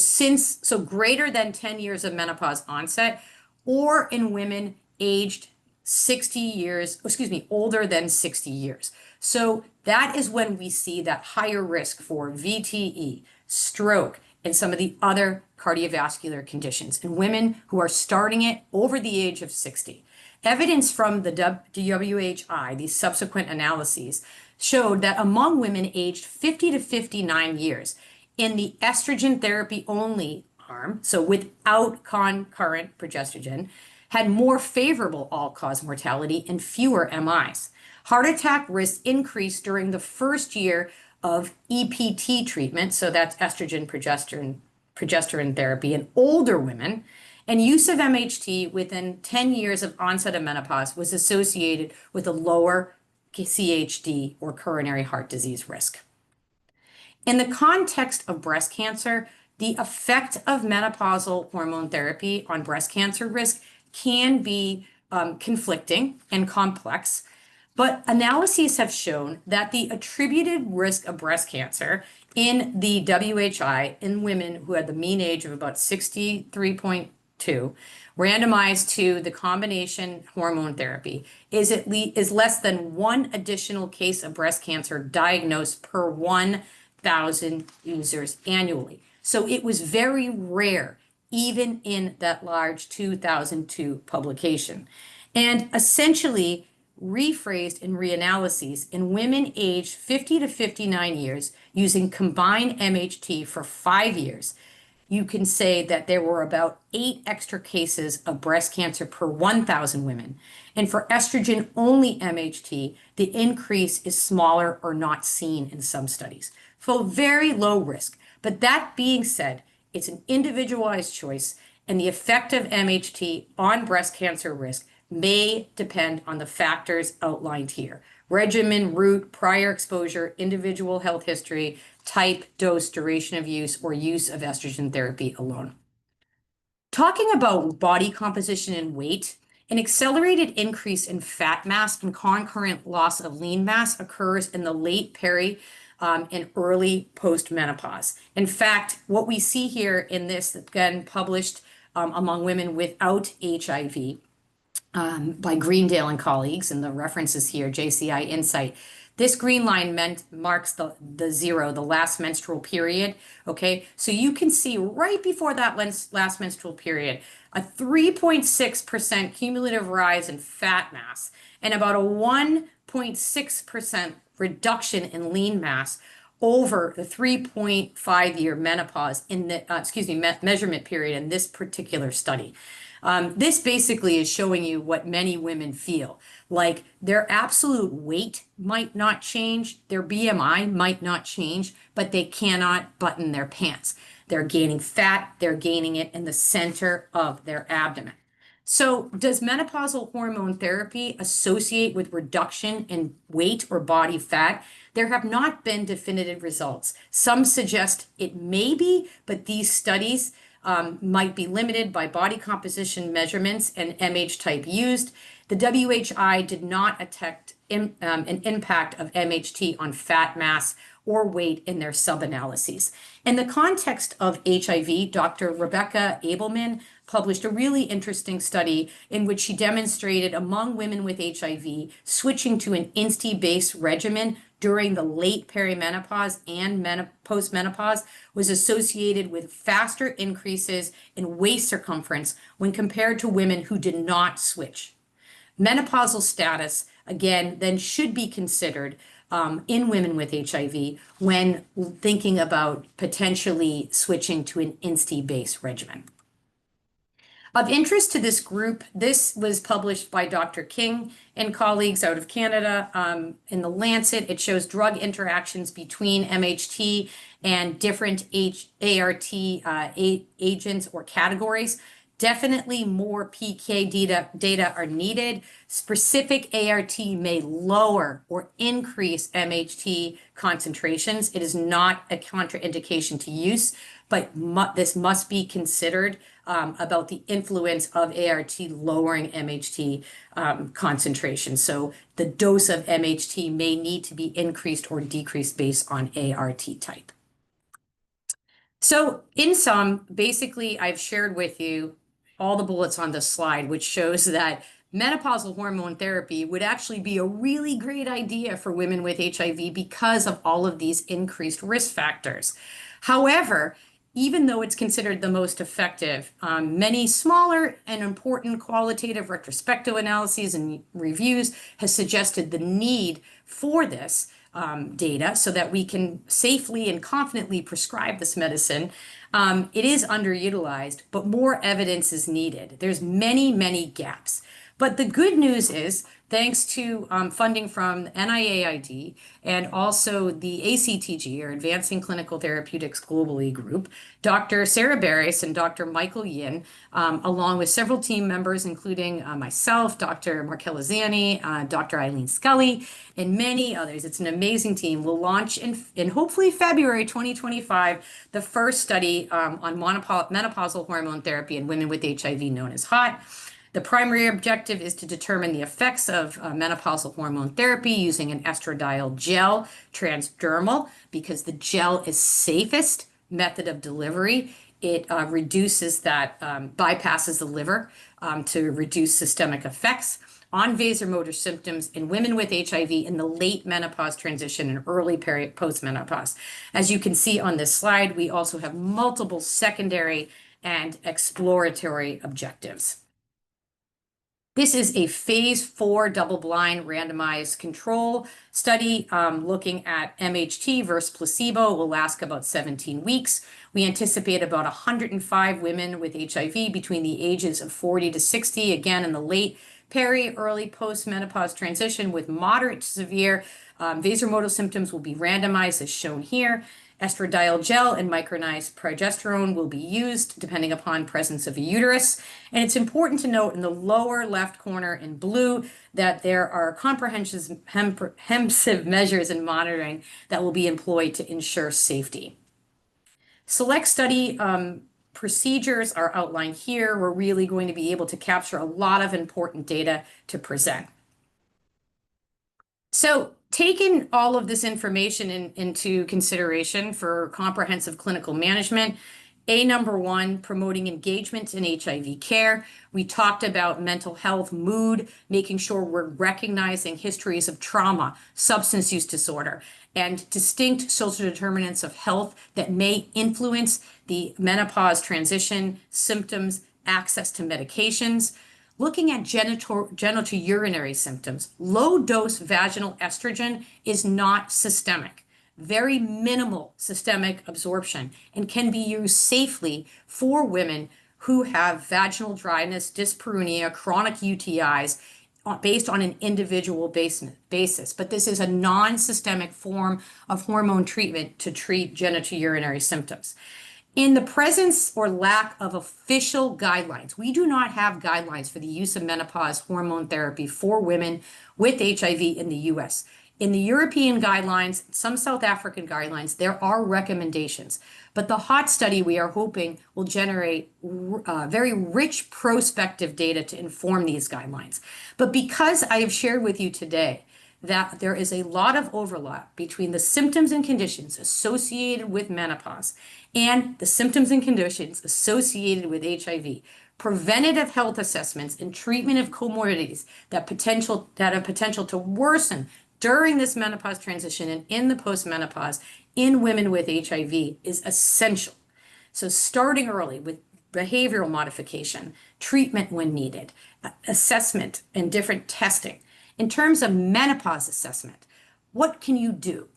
greater than 10 years of menopause onset, or in women aged 60 years, older than 60 years. So that is when we see that higher risk for VTE, stroke, and some of the other cardiovascular conditions in women who are starting it over the age of 60. Evidence from the WHI, these subsequent analyses, showed that among women aged 50 to 59 years in the estrogen therapy only arm, so without concurrent progesterone, had more favorable all-cause mortality and fewer MIs. Heart attack risk increased during the first year of EPT treatment, so that's estrogen progesterone therapy in older women, and use of MHT within 10 years of onset of menopause was associated with a lower CHD or coronary heart disease risk. In the context of breast cancer, the effect of menopausal hormone therapy on breast cancer risk can be conflicting and complex, but analyses have shown that the attributed risk of breast cancer in the WHI in women who had the mean age of about 63.2, randomized to the combination hormone therapy, is less than one additional case of breast cancer diagnosed per 1,000 users annually. So it was very rare, even in that large 2002 publication. And essentially, rephrased in reanalyses in women aged 50 to 59 years using combined MHT for 5 years, you can say that there were about 8 extra cases of breast cancer per 1,000 women. And for estrogen-only MHT, the increase is smaller or not seen in some studies. So very low risk. But that being said, it's an individualized choice, and the effect of MHT on breast cancer risk may depend on the factors outlined here: regimen, route, prior exposure, individual health history, type, dose, duration of use, or use of estrogen therapy alone. Talking about body composition and weight, an accelerated increase in fat mass and concurrent loss of lean mass occurs in the late peri and early postmenopause. In fact, what we see here in this, again, published among women without HIV, by Greendale and colleagues, and the references here, JCI Insight. This green line marks the zero, the last menstrual period, okay? So you can see right before that last menstrual period, a 3.6% cumulative rise in fat mass and about a 1.6% reduction in lean mass over the 3.5-year menopause in the, measurement period in this particular study. This basically is showing you what many women feel. Like their absolute weight might not change, their BMI might not change, but they cannot button their pants. They're gaining fat, they're gaining it in the center of their abdomen. So does menopausal hormone therapy associate with reduction in weight or body fat? There have not been definitive results. Some suggest it may be, but these studies might be limited by body composition measurements and MH type used. The WHI did not detect an impact of MHT on fat mass or weight in their sub-analyses. In the context of HIV, Dr. Rebecca Abelman published a really interesting study in which she demonstrated among women with HIV, switching to an INSTI-based regimen during the late perimenopause and postmenopause was associated with faster increases in waist circumference when compared to women who did not switch. Menopausal status, again, then should be considered in women with HIV when thinking about potentially switching to an INSTI-based regimen. Of interest to this group, this was published by Dr. King and colleagues out of Canada in the Lancet. It shows drug interactions between MHT and different ART agents or categories. Definitely more PK data are needed. Specific ART may lower or increase MHT concentrations. It is not a contraindication to use, but this must be considered about the influence of ART lowering MHT concentration. So the dose of MHT may need to be increased or decreased based on ART type. So in sum, basically, I've shared with you all the bullets on this slide, which shows that menopausal hormone therapy would actually be a really great idea for women with HIV because of all of these increased risk factors. However, even though it's considered the most effective, many smaller and important qualitative retrospective analyses and reviews has suggested the need for this data so that we can safely and confidently prescribe this medicine. It is underutilized, but more evidence is needed. There's many gaps. But the good news is, thanks to funding from NIAID and also the ACTG, or Advancing Clinical Therapeutics Globally group, Dr. Sara and Dr. Michael Yin, along with several team members, including myself, Dr. Markella Zani, Dr. Eileen Scully, and many others. It's an amazing team. We'll launch in hopefully February 2025, the first study on menopausal hormone therapy in women with HIV known as HOT. The primary objective is to determine the effects of menopausal hormone therapy using an estradiol gel transdermal because the gel is safest method of delivery. It reduces that, bypasses the liver to reduce systemic effects on vasomotor symptoms in women with HIV in the late menopause transition and early postmenopause. As you can see on this slide, we also have multiple secondary and exploratory objectives. This is a phase 4 double-blind randomized control study looking at MHT versus placebo. It will last about 17 weeks. We anticipate about 105 women with HIV between the ages of 40 to 60, again in the late early post-menopause transition with moderate to severe vasomotor symptoms will be randomized as shown here. Estradiol gel and micronized progesterone will be used depending upon presence of a uterus. And it's important to note in the lower left corner in blue that there are comprehensive measures and monitoring that will be employed to ensure safety. Select study procedures are outlined here. We're really going to be able to capture a lot of important data to present. So taking all of this information into consideration for comprehensive clinical management, number one, promoting engagement in HIV care. We talked about mental health, mood, making sure we're recognizing histories of trauma, substance use disorder, and distinct social determinants of health that may influence the menopause transition, symptoms, access to medications. Looking at genitourinary symptoms, low-dose vaginal estrogen is not systemic. Very minimal systemic absorption and can be used safely for women who have vaginal dryness, dyspareunia, chronic UTIs based on an individual basis. But this is a non-systemic form of hormone treatment to treat genitourinary symptoms. In the presence or lack of official guidelines, we do not have guidelines for the use of menopause hormone therapy for women with HIV in the US. In the European guidelines, some South African guidelines, there are recommendations. But the HOT study, we are hoping, will generate very rich prospective data to inform these guidelines. But because I have shared with you today that there is a lot of overlap between the symptoms and conditions associated with menopause and the symptoms and conditions associated with HIV. Preventative health assessments and treatment of comorbidities that have potential to worsen during this menopause transition and in the postmenopause in women with HIV is essential. So starting early with behavioral modification, treatment when needed, assessment and different testing. In terms of menopause assessment, what can you do?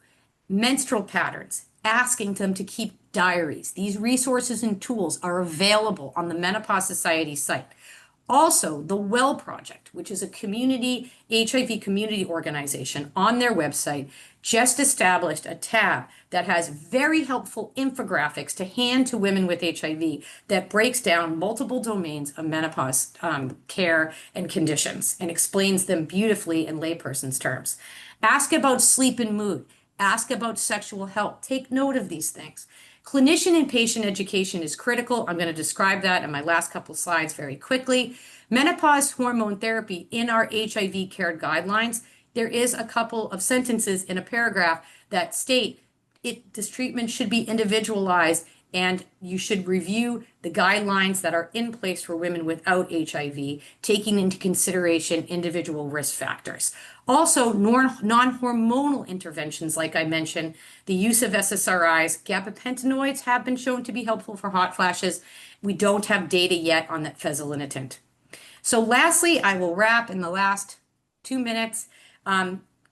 Menstrual patterns, asking them to keep diaries. These resources and tools are available on the Menopause Society site. Also, the Well Project, which is a community HIV community organization on their website, just established a tab that has very helpful infographics to hand to women with HIV that breaks down multiple domains of menopause care and conditions and explains them beautifully in layperson's terms. Ask about sleep and mood. Ask about sexual health. Take note of these things. Clinician and patient education is critical. I'm going to describe that in my last couple slides very quickly. Menopause hormone therapy in our HIV care guidelines. There is a couple of sentences in a paragraph that state this treatment should be individualized and you should review the guidelines that are in place for women without HIV, taking into consideration individual risk factors. Also, non-hormonal interventions, like I mentioned, the use of SSRIs, gabapentinoids have been shown to be helpful for hot flashes. We don't have data yet on that fezolinetant. So lastly, I will wrap in the last 2 minutes.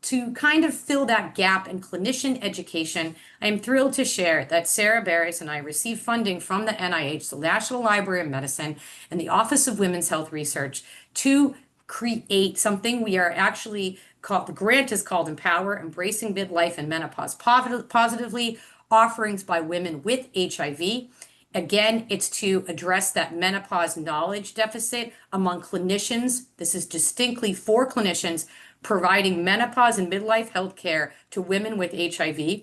To kind of fill that gap in clinician education, I am thrilled to share that Sara Barris and I received funding from the NIH, the National Library of Medicine, and the Office of Women's Health Research to create something we are actually called, the grant is called Empower, Embracing Midlife and Menopause Positively, offerings by women with HIV. Again, it's to address that menopause knowledge deficit among clinicians. This is distinctly for clinicians providing menopause and midlife health care to women with HIV.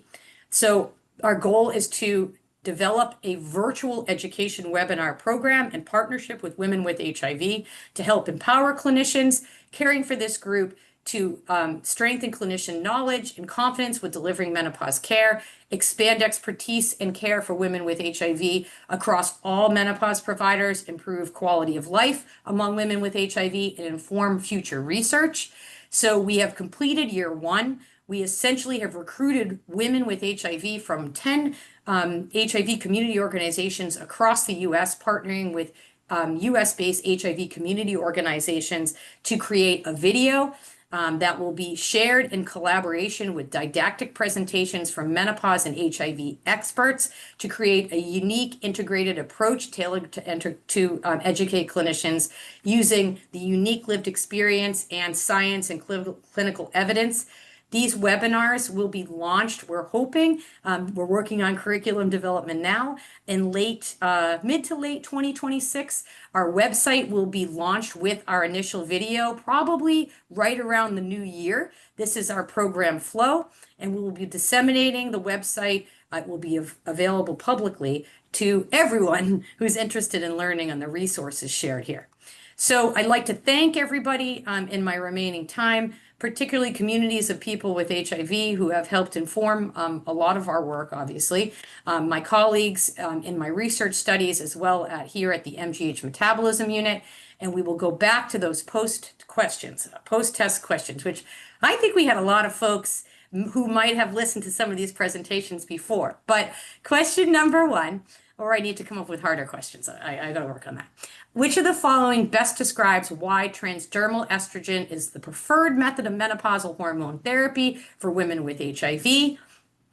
So our goal is to develop a virtual education webinar program in partnership with women with HIV to help empower clinicians caring for this group to strengthen clinician knowledge and confidence with delivering menopause care, expand expertise and care for women with HIV across all menopause providers, improve quality of life among women with HIV, and inform future research. So we have completed year 1. We essentially have recruited women with HIV from 10 HIV community organizations across the US, partnering with US-based HIV community organizations to create a video that will be shared in collaboration with didactic presentations from menopause and HIV experts to create a unique integrated approach tailored to educate clinicians using the unique lived experience and science and clinical evidence. These webinars will be launched, we're hoping, we're working on curriculum development now, in mid to late 2026. Our website will be launched with our initial video, probably right around the new year. This is our program flow, and we will be disseminating the website. It will be available publicly to everyone who's interested in learning on the resources shared here. So I'd like to thank everybody in my remaining time, particularly communities of people with HIV who have helped inform a lot of our work, obviously. My colleagues in my research studies, as well here at the MGH Metabolism Unit. And we will go back to those post-test questions, which I think we had a lot of folks who might have listened to some of these presentations before. But question number 1, or I need to come up with harder questions. I got to work on that. Which of the following best describes why transdermal estrogen is the preferred method of menopausal hormone therapy for women with HIV?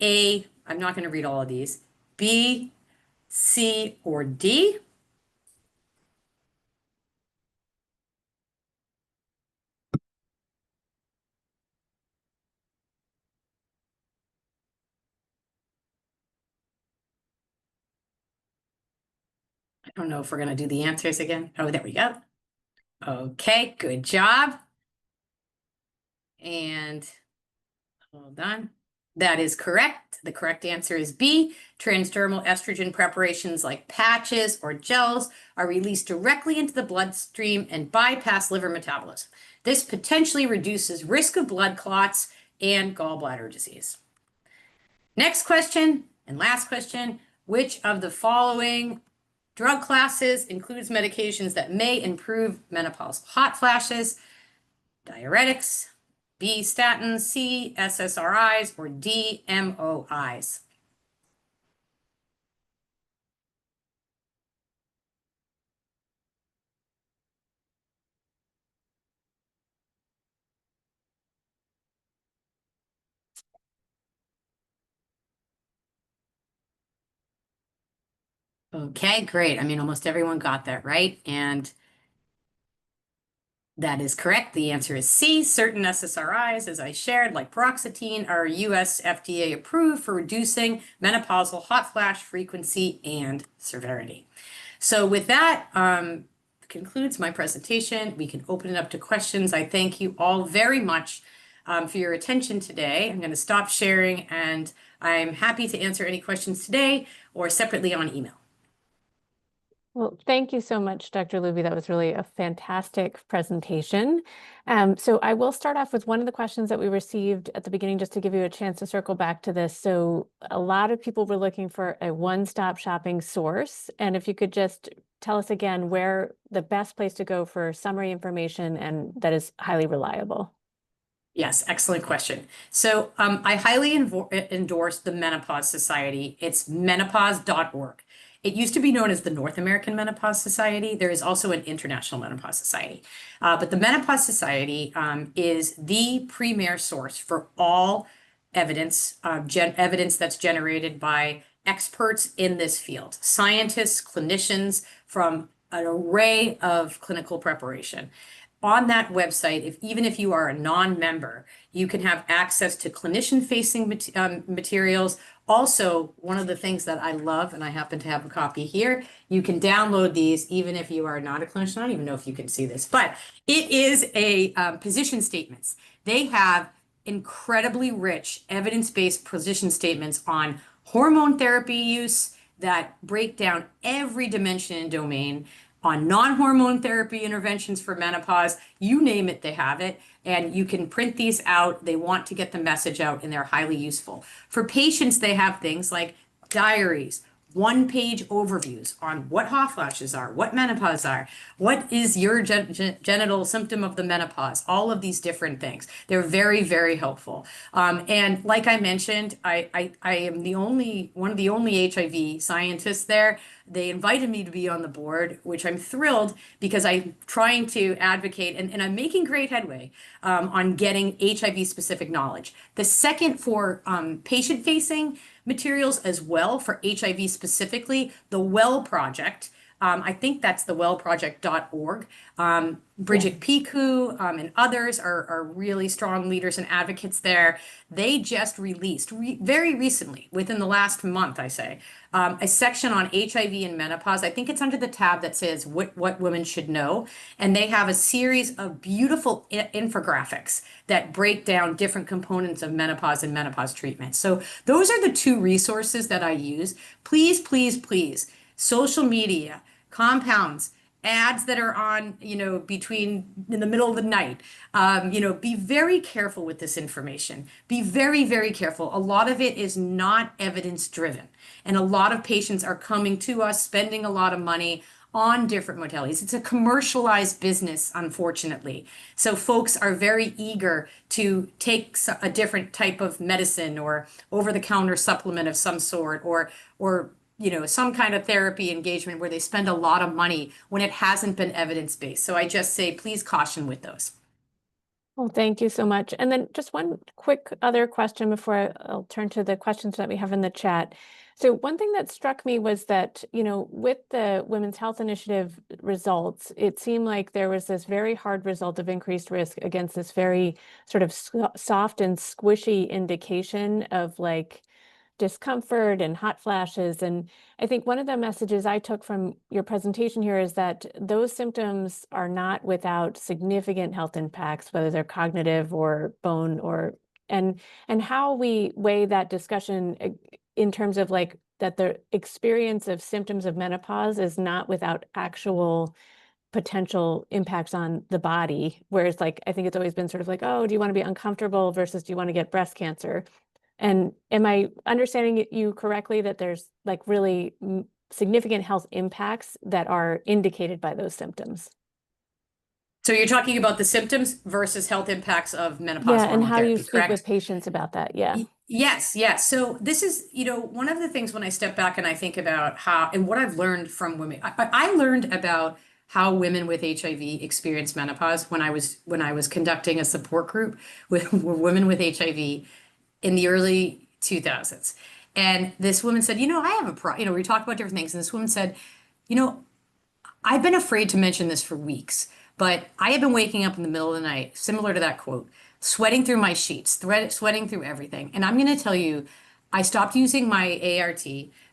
A, I'm not going to read all of these. B, C, or D? I don't know if we're going to do the answers again. Oh, there we go. Okay, good job. And hold on. That is correct. The correct answer is B. Transdermal estrogen preparations like patches or gels are released directly into the bloodstream and bypass liver metabolism. This potentially reduces risk of blood clots and gallbladder disease. Next question and last question, which of the following drug classes includes medications that may improve menopausal hot flashes? Diuretics, B, statins, C, SSRIs, or D, MOIs? Okay, great. I mean, almost everyone got that right. And that is correct. The answer is C. Certain SSRIs, as I shared, like paroxetine, are US FDA approved for reducing menopausal hot flash frequency and severity. So with that, concludes my presentation. We can open it up to questions. I thank you all very much for your attention today. I'm going to stop sharing, and I'm happy to answer any questions today or separately on email. Well, thank you so much, Dr. Looby. That was really a fantastic presentation. So I will start off with one of the questions that we received at the beginning, just to give you a chance to circle back to this. So a lot of people were looking for a one-stop shopping source. And if you could just tell us again where the best place to go for summary information and that is highly reliable. Yes, excellent question. So I highly endorse the Menopause Society. It's menopause.org. It used to be known as the North American Menopause Society. There is also an International Menopause Society. But the Menopause Society is the premier source for all evidence, evidence that's generated by experts in this field, scientists, clinicians from an array of clinical preparation. On that website, even if you are a non-member, you can have access to clinician-facing materials. Also, one of the things that I love, and I happen to have a copy here, you can download these even if you are not a clinician. I don't even know if you can see this, but it is a position statements. They have incredibly rich evidence-based position statements on hormone therapy use that break down every dimension and domain, on non-hormone therapy interventions for menopause. You name it, they have it. And you can print these out. They want to get the message out, and they're highly useful. For patients, they have things like diaries, one-page overviews on what hot flashes are, what menopause are, what is your genital symptom of the menopause, all of these different things. They're very, very helpful. And like I mentioned, I am one of the only HIV scientists there. They invited me to be on the board, which I'm thrilled because I'm trying to advocate and I'm making great headway on getting HIV-specific knowledge. The second, for patient-facing materials as well, for HIV specifically, the Well Project. I think that's the wellproject.org. Bridget Piku and others are really strong leaders and advocates there. They just released very recently, within the last month, I say, a section on HIV and menopause. I think it's under the tab that says what women should know. And they have a series of beautiful infographics that break down different components of menopause and menopause treatment. So those are the two resources that I use. Please, please, please, social media, compounds, ads that are on, between in the middle of the night, be very careful with this information. Be very, very careful. A lot of it is not evidence driven. And a lot of patients are coming to us, spending a lot of money on different modalities. It's a commercialized business, unfortunately. So folks are very eager to take a different type of medicine or over-the-counter supplement of some sort, or some kind of therapy engagement where they spend a lot of money when it hasn't been evidence-based. So I just say, please caution with those. Well, thank you so much. And then just one quick other question before I'll turn to the questions that we have in the chat. So one thing that struck me was that, with the Women's Health Initiative results, it seemed like there was this very hard result of increased risk against this very sort of soft and squishy indication of discomfort and hot flashes. And I think one of the messages I took from your presentation here is that those symptoms are not without significant health impacts, whether they're cognitive or bone and how we weigh that discussion in terms of that the experience of symptoms of menopause is not without actual potential impacts on the body. Whereas like, I think it's always been sort of like, oh, do you want to be uncomfortable versus do you want to get breast cancer? And am I understanding you correctly that there's like really significant health impacts that are indicated by those symptoms? So you're talking about the symptoms versus health impacts of menopause Yeah, and hormone how you therapy, speak with correct? patients about that. Yeah. Yes, yes. So this is, one of the things when I step back and I think about how and what I've learned from women. I learned about how women with HIV experience menopause when I was conducting a support group with women with HIV in the early 2000s. And this woman said, I have a we talked about different things. And this woman said, you know, I've been afraid to mention this for weeks, but I have been waking up in the middle of the night, similar to that quote, sweating through my sheets, sweating through everything. And I'm going to tell you, I stopped using my ART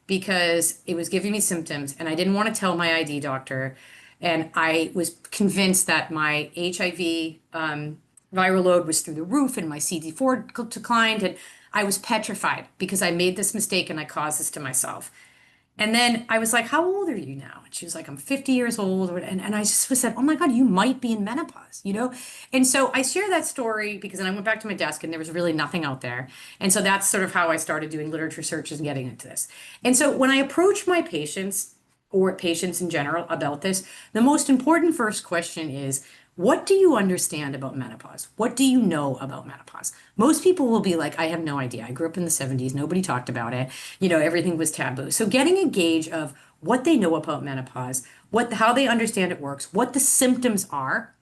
because it was giving me symptoms and I didn't want to tell my ID doctor. And I was convinced that my HIV viral load was through the roof and my CD4 declined. And I was petrified because I made this mistake and I caused this to myself. And then I was like, how old are you now? And she was like, I'm 50 years old. And I just was said, oh my God, you might be in menopause. And so I share that story because then I went back to my desk and there was really nothing out there. And so that's sort of how I started doing literature searches and getting into this. And so when I approach my patients or patients in general about this, the most important first question is, what do you understand about menopause? What do you know about menopause? Most people will be like, I have no idea. I grew up in the 70s. Nobody talked about it. Everything was taboo. So getting a gauge of what they know about menopause, how they understand it works, what the symptoms are,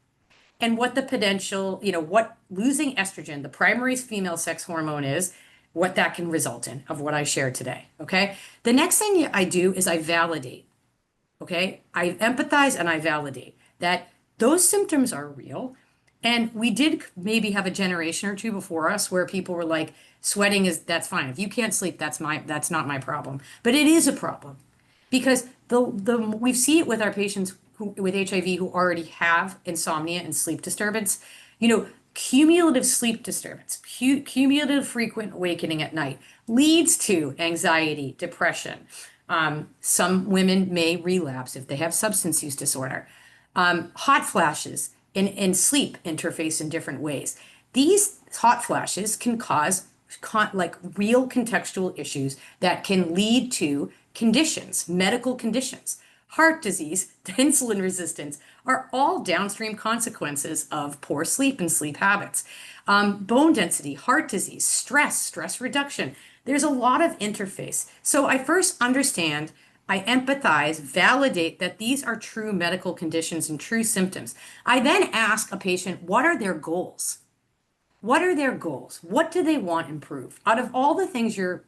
and what the potential, what losing estrogen, the primary female sex hormone is, what that can result in of what I shared today. Okay. The next thing I do is I validate. Okay. I empathize and I validate that those symptoms are real. And we did maybe have a generation or two before us where people were like, that's fine. If you can't sleep, that's not my problem. But it is a problem because we see it with our patients with HIV who already have insomnia and sleep disturbance. Cumulative sleep disturbance, cumulative frequent awakening at night leads to anxiety, depression. Some women may relapse if they have substance use disorder. Hot flashes and sleep interface in different ways. These hot flashes can cause like real contextual issues that can lead to conditions, medical conditions. Heart disease, insulin resistance are all downstream consequences of poor sleep and sleep habits. Bone density, heart disease, stress reduction. There's a lot of interface. So I first understand, I empathize, validate that these are true medical conditions and true symptoms. I then ask a patient, what are their goals? What are their goals? What do they want improved? Out of all the things you're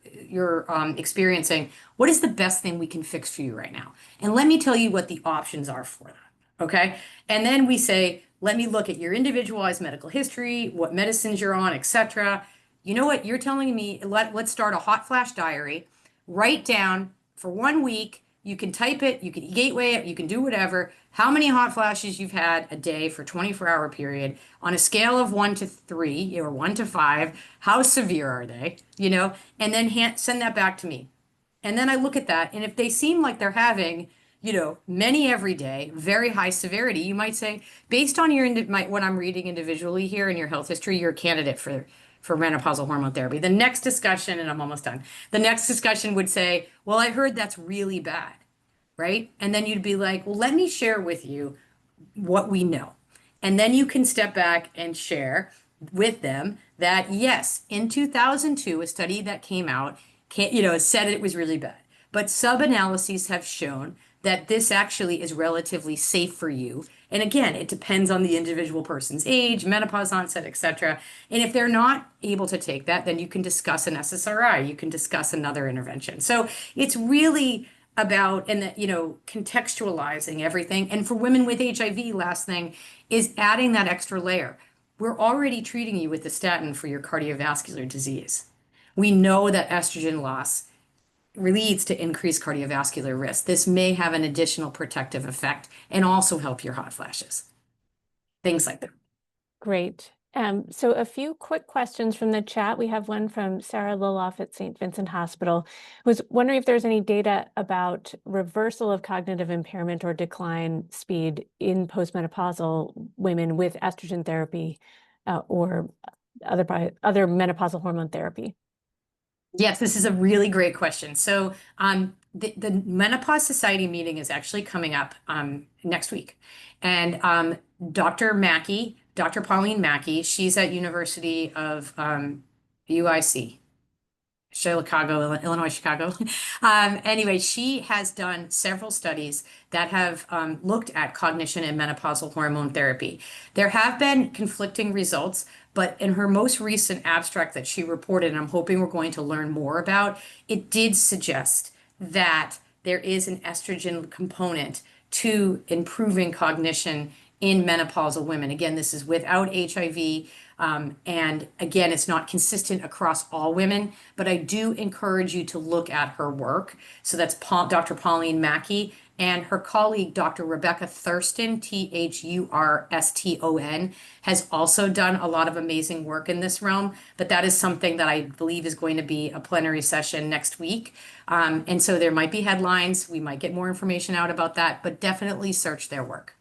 experiencing, what is the best thing we can fix for you right now? And let me tell you what the options are for that. Okay. And then we say, let me look at your individualized medical history, what medicines you're on, etc. You know what? You're telling me, let's start a hot flash diary. Write down for 1 week. You can type it, you can gateway it, you can do whatever. How many hot flashes you've had a day for 24-hour period on a scale of 1 to 3 or 1 to 5. How severe are they? And then send that back to me. And then I look at that. And if they seem like they're having, many every day, very high severity, you might say, based on what I'm reading individually here in your health history, you're a candidate for menopausal hormone therapy. The next discussion, and I'm almost done, the next discussion would say, well, I heard that's really bad, right? And then you'd be like, well, let me share with you what we know. And then you can step back and share with them that, yes, in 2002, a study that came out, said it was really bad. But sub-analyses have shown that this actually is relatively safe for you. And again, it depends on the individual person's age, menopause onset, etc. And if they're not able to take that, then you can discuss an SSRI, you can discuss another intervention. So it's really about contextualizing everything. And for women with HIV, last thing is adding that extra layer. We're already treating you with the statin for your cardiovascular disease. We know that estrogen loss leads to increased cardiovascular risk. This may have an additional protective effect and also help your hot flashes. Things like that. Great. So a few quick questions from the chat. We have one from Sara Loloff at St. Vincent Hospital, who was wondering if there's any data about reversal of cognitive impairment or decline speed in postmenopausal women with estrogen therapy or other menopausal hormone therapy. Yes, this is a really great question. So the Menopause Society meeting is actually coming up next week. And Dr. Pauline Mackey, she's at University of UIC. Chicago, Illinois, Chicago. Anyway, she has done several studies that have looked at cognition and menopausal hormone therapy. There have been conflicting results, but in her most recent abstract that she reported, and I'm hoping we're going to learn more about, it did suggest that there is an estrogen component to improving cognition in menopausal women. Again, this is without HIV. And again, it's not consistent across all women, but I do encourage you to look at her work. So that's Dr. Pauline Mackey and her colleague, Dr. Rebecca Thurston, Thurston, has also done a lot of amazing work in this realm. But that is something that I believe is going to be a plenary session next week. And so there might be headlines. We might get more information out about that, but definitely search their work.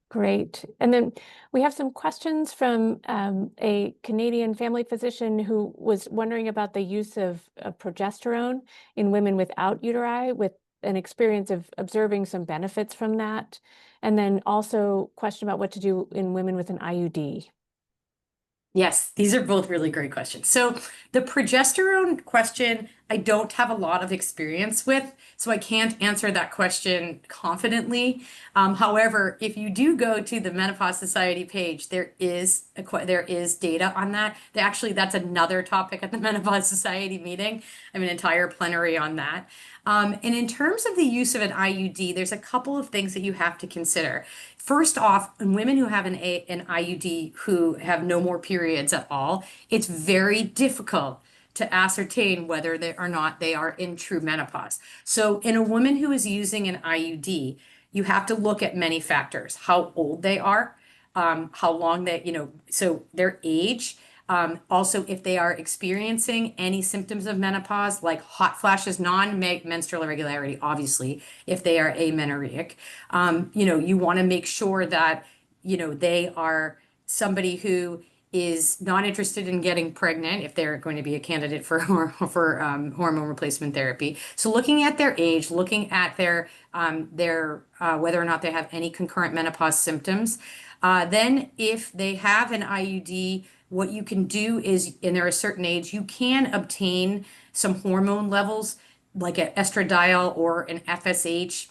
Great. And then we have some questions from a Canadian family physician who was wondering about the use of progesterone in women without uteri, with an experience of observing some benefits from that. And then also question about what to do in women with an IUD. Yes, these are both really great questions. So the progesterone question, I don't have a lot of experience with, so I can't answer that question confidently. However, if you do go to the Menopause Society page, there is data on that. Actually, that's another topic at the Menopause Society meeting. I have an entire plenary on that. And in terms of the use of an IUD, there's a couple of things that you have to consider. First off, in women who have an IUD who have no more periods at all, it's very difficult to ascertain whether they or not they are in true menopause. So in a woman who is using an IUD, you have to look at many factors: how old they are, how long so their age. Also, if they are experiencing any symptoms of menopause, like hot flashes, non-menstrual irregularity, obviously, if they are amenorrheic, you want to make sure that, they are somebody who is not interested in getting pregnant if they're going to be a candidate for hormone replacement therapy. So looking at their age, looking at their whether or not they have any concurrent menopause symptoms. Then if they have an IUD, what you can do is, and they're a certain age, you can obtain some hormone levels like an estradiol or an FSH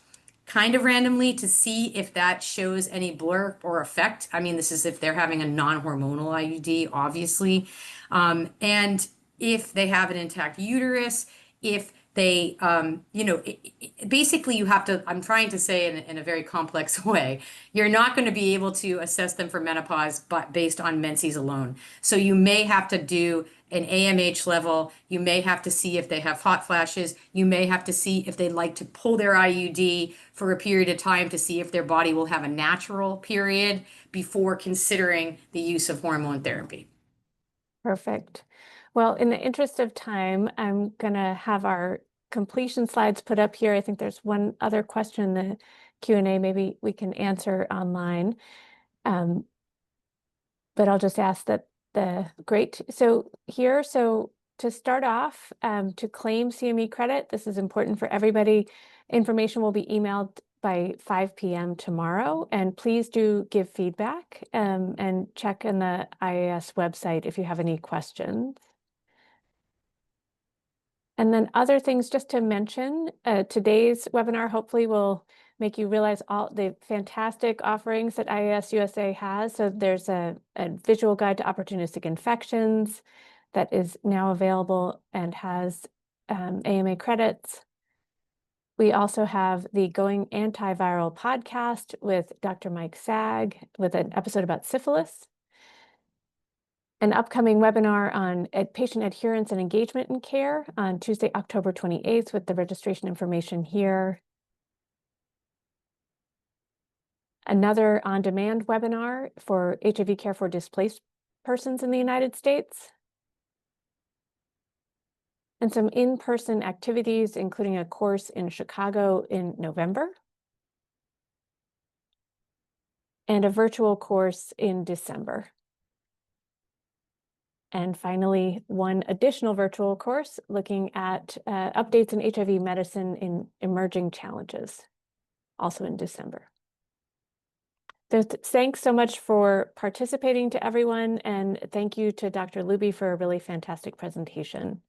kind of randomly to see if that shows any blur or effect. I mean, this is if they're having a non-hormonal IUD, obviously. And if they have an intact uterus, if they, basically you have to, I'm trying to say in a very complex way, you're not going to be able to assess them for menopause, but based on menses alone. So you may have to do an AMH level. You may have to see if they have hot flashes. You may have to see if they'd like to pull their IUD for a period of time to see if their body will have a natural period before considering the use of hormone therapy. Perfect. Well, in the interest of time, I'm going to have our completion slides put up here. I think there's one other question in the Q&A maybe we can answer online. But I'll just ask that so to start off, to claim CME credit, this is important for everybody. Information will be emailed by 5 p.m. tomorrow, and please do give feedback and check in the IAS website if you have any questions. And then other things just to mention, today's webinar hopefully will make you realize all the fantastic offerings that IAS-USA has. So there's a visual guide to opportunistic infections that is now available and has AMA credits. We also have the Going Antiviral podcast with Dr. Mike Sag with an episode about syphilis. An upcoming webinar on patient adherence and engagement in care on Tuesday, October 28th with the registration information here. Another on-demand webinar for HIV care for displaced persons in the United States. And some in-person activities, including a course in Chicago in November, and a virtual course in December. And finally, one additional virtual course looking at updates in HIV medicine in emerging challenges, also in December. So thanks so much for participating to everyone, and thank you to Dr. Looby for a really fantastic presentation.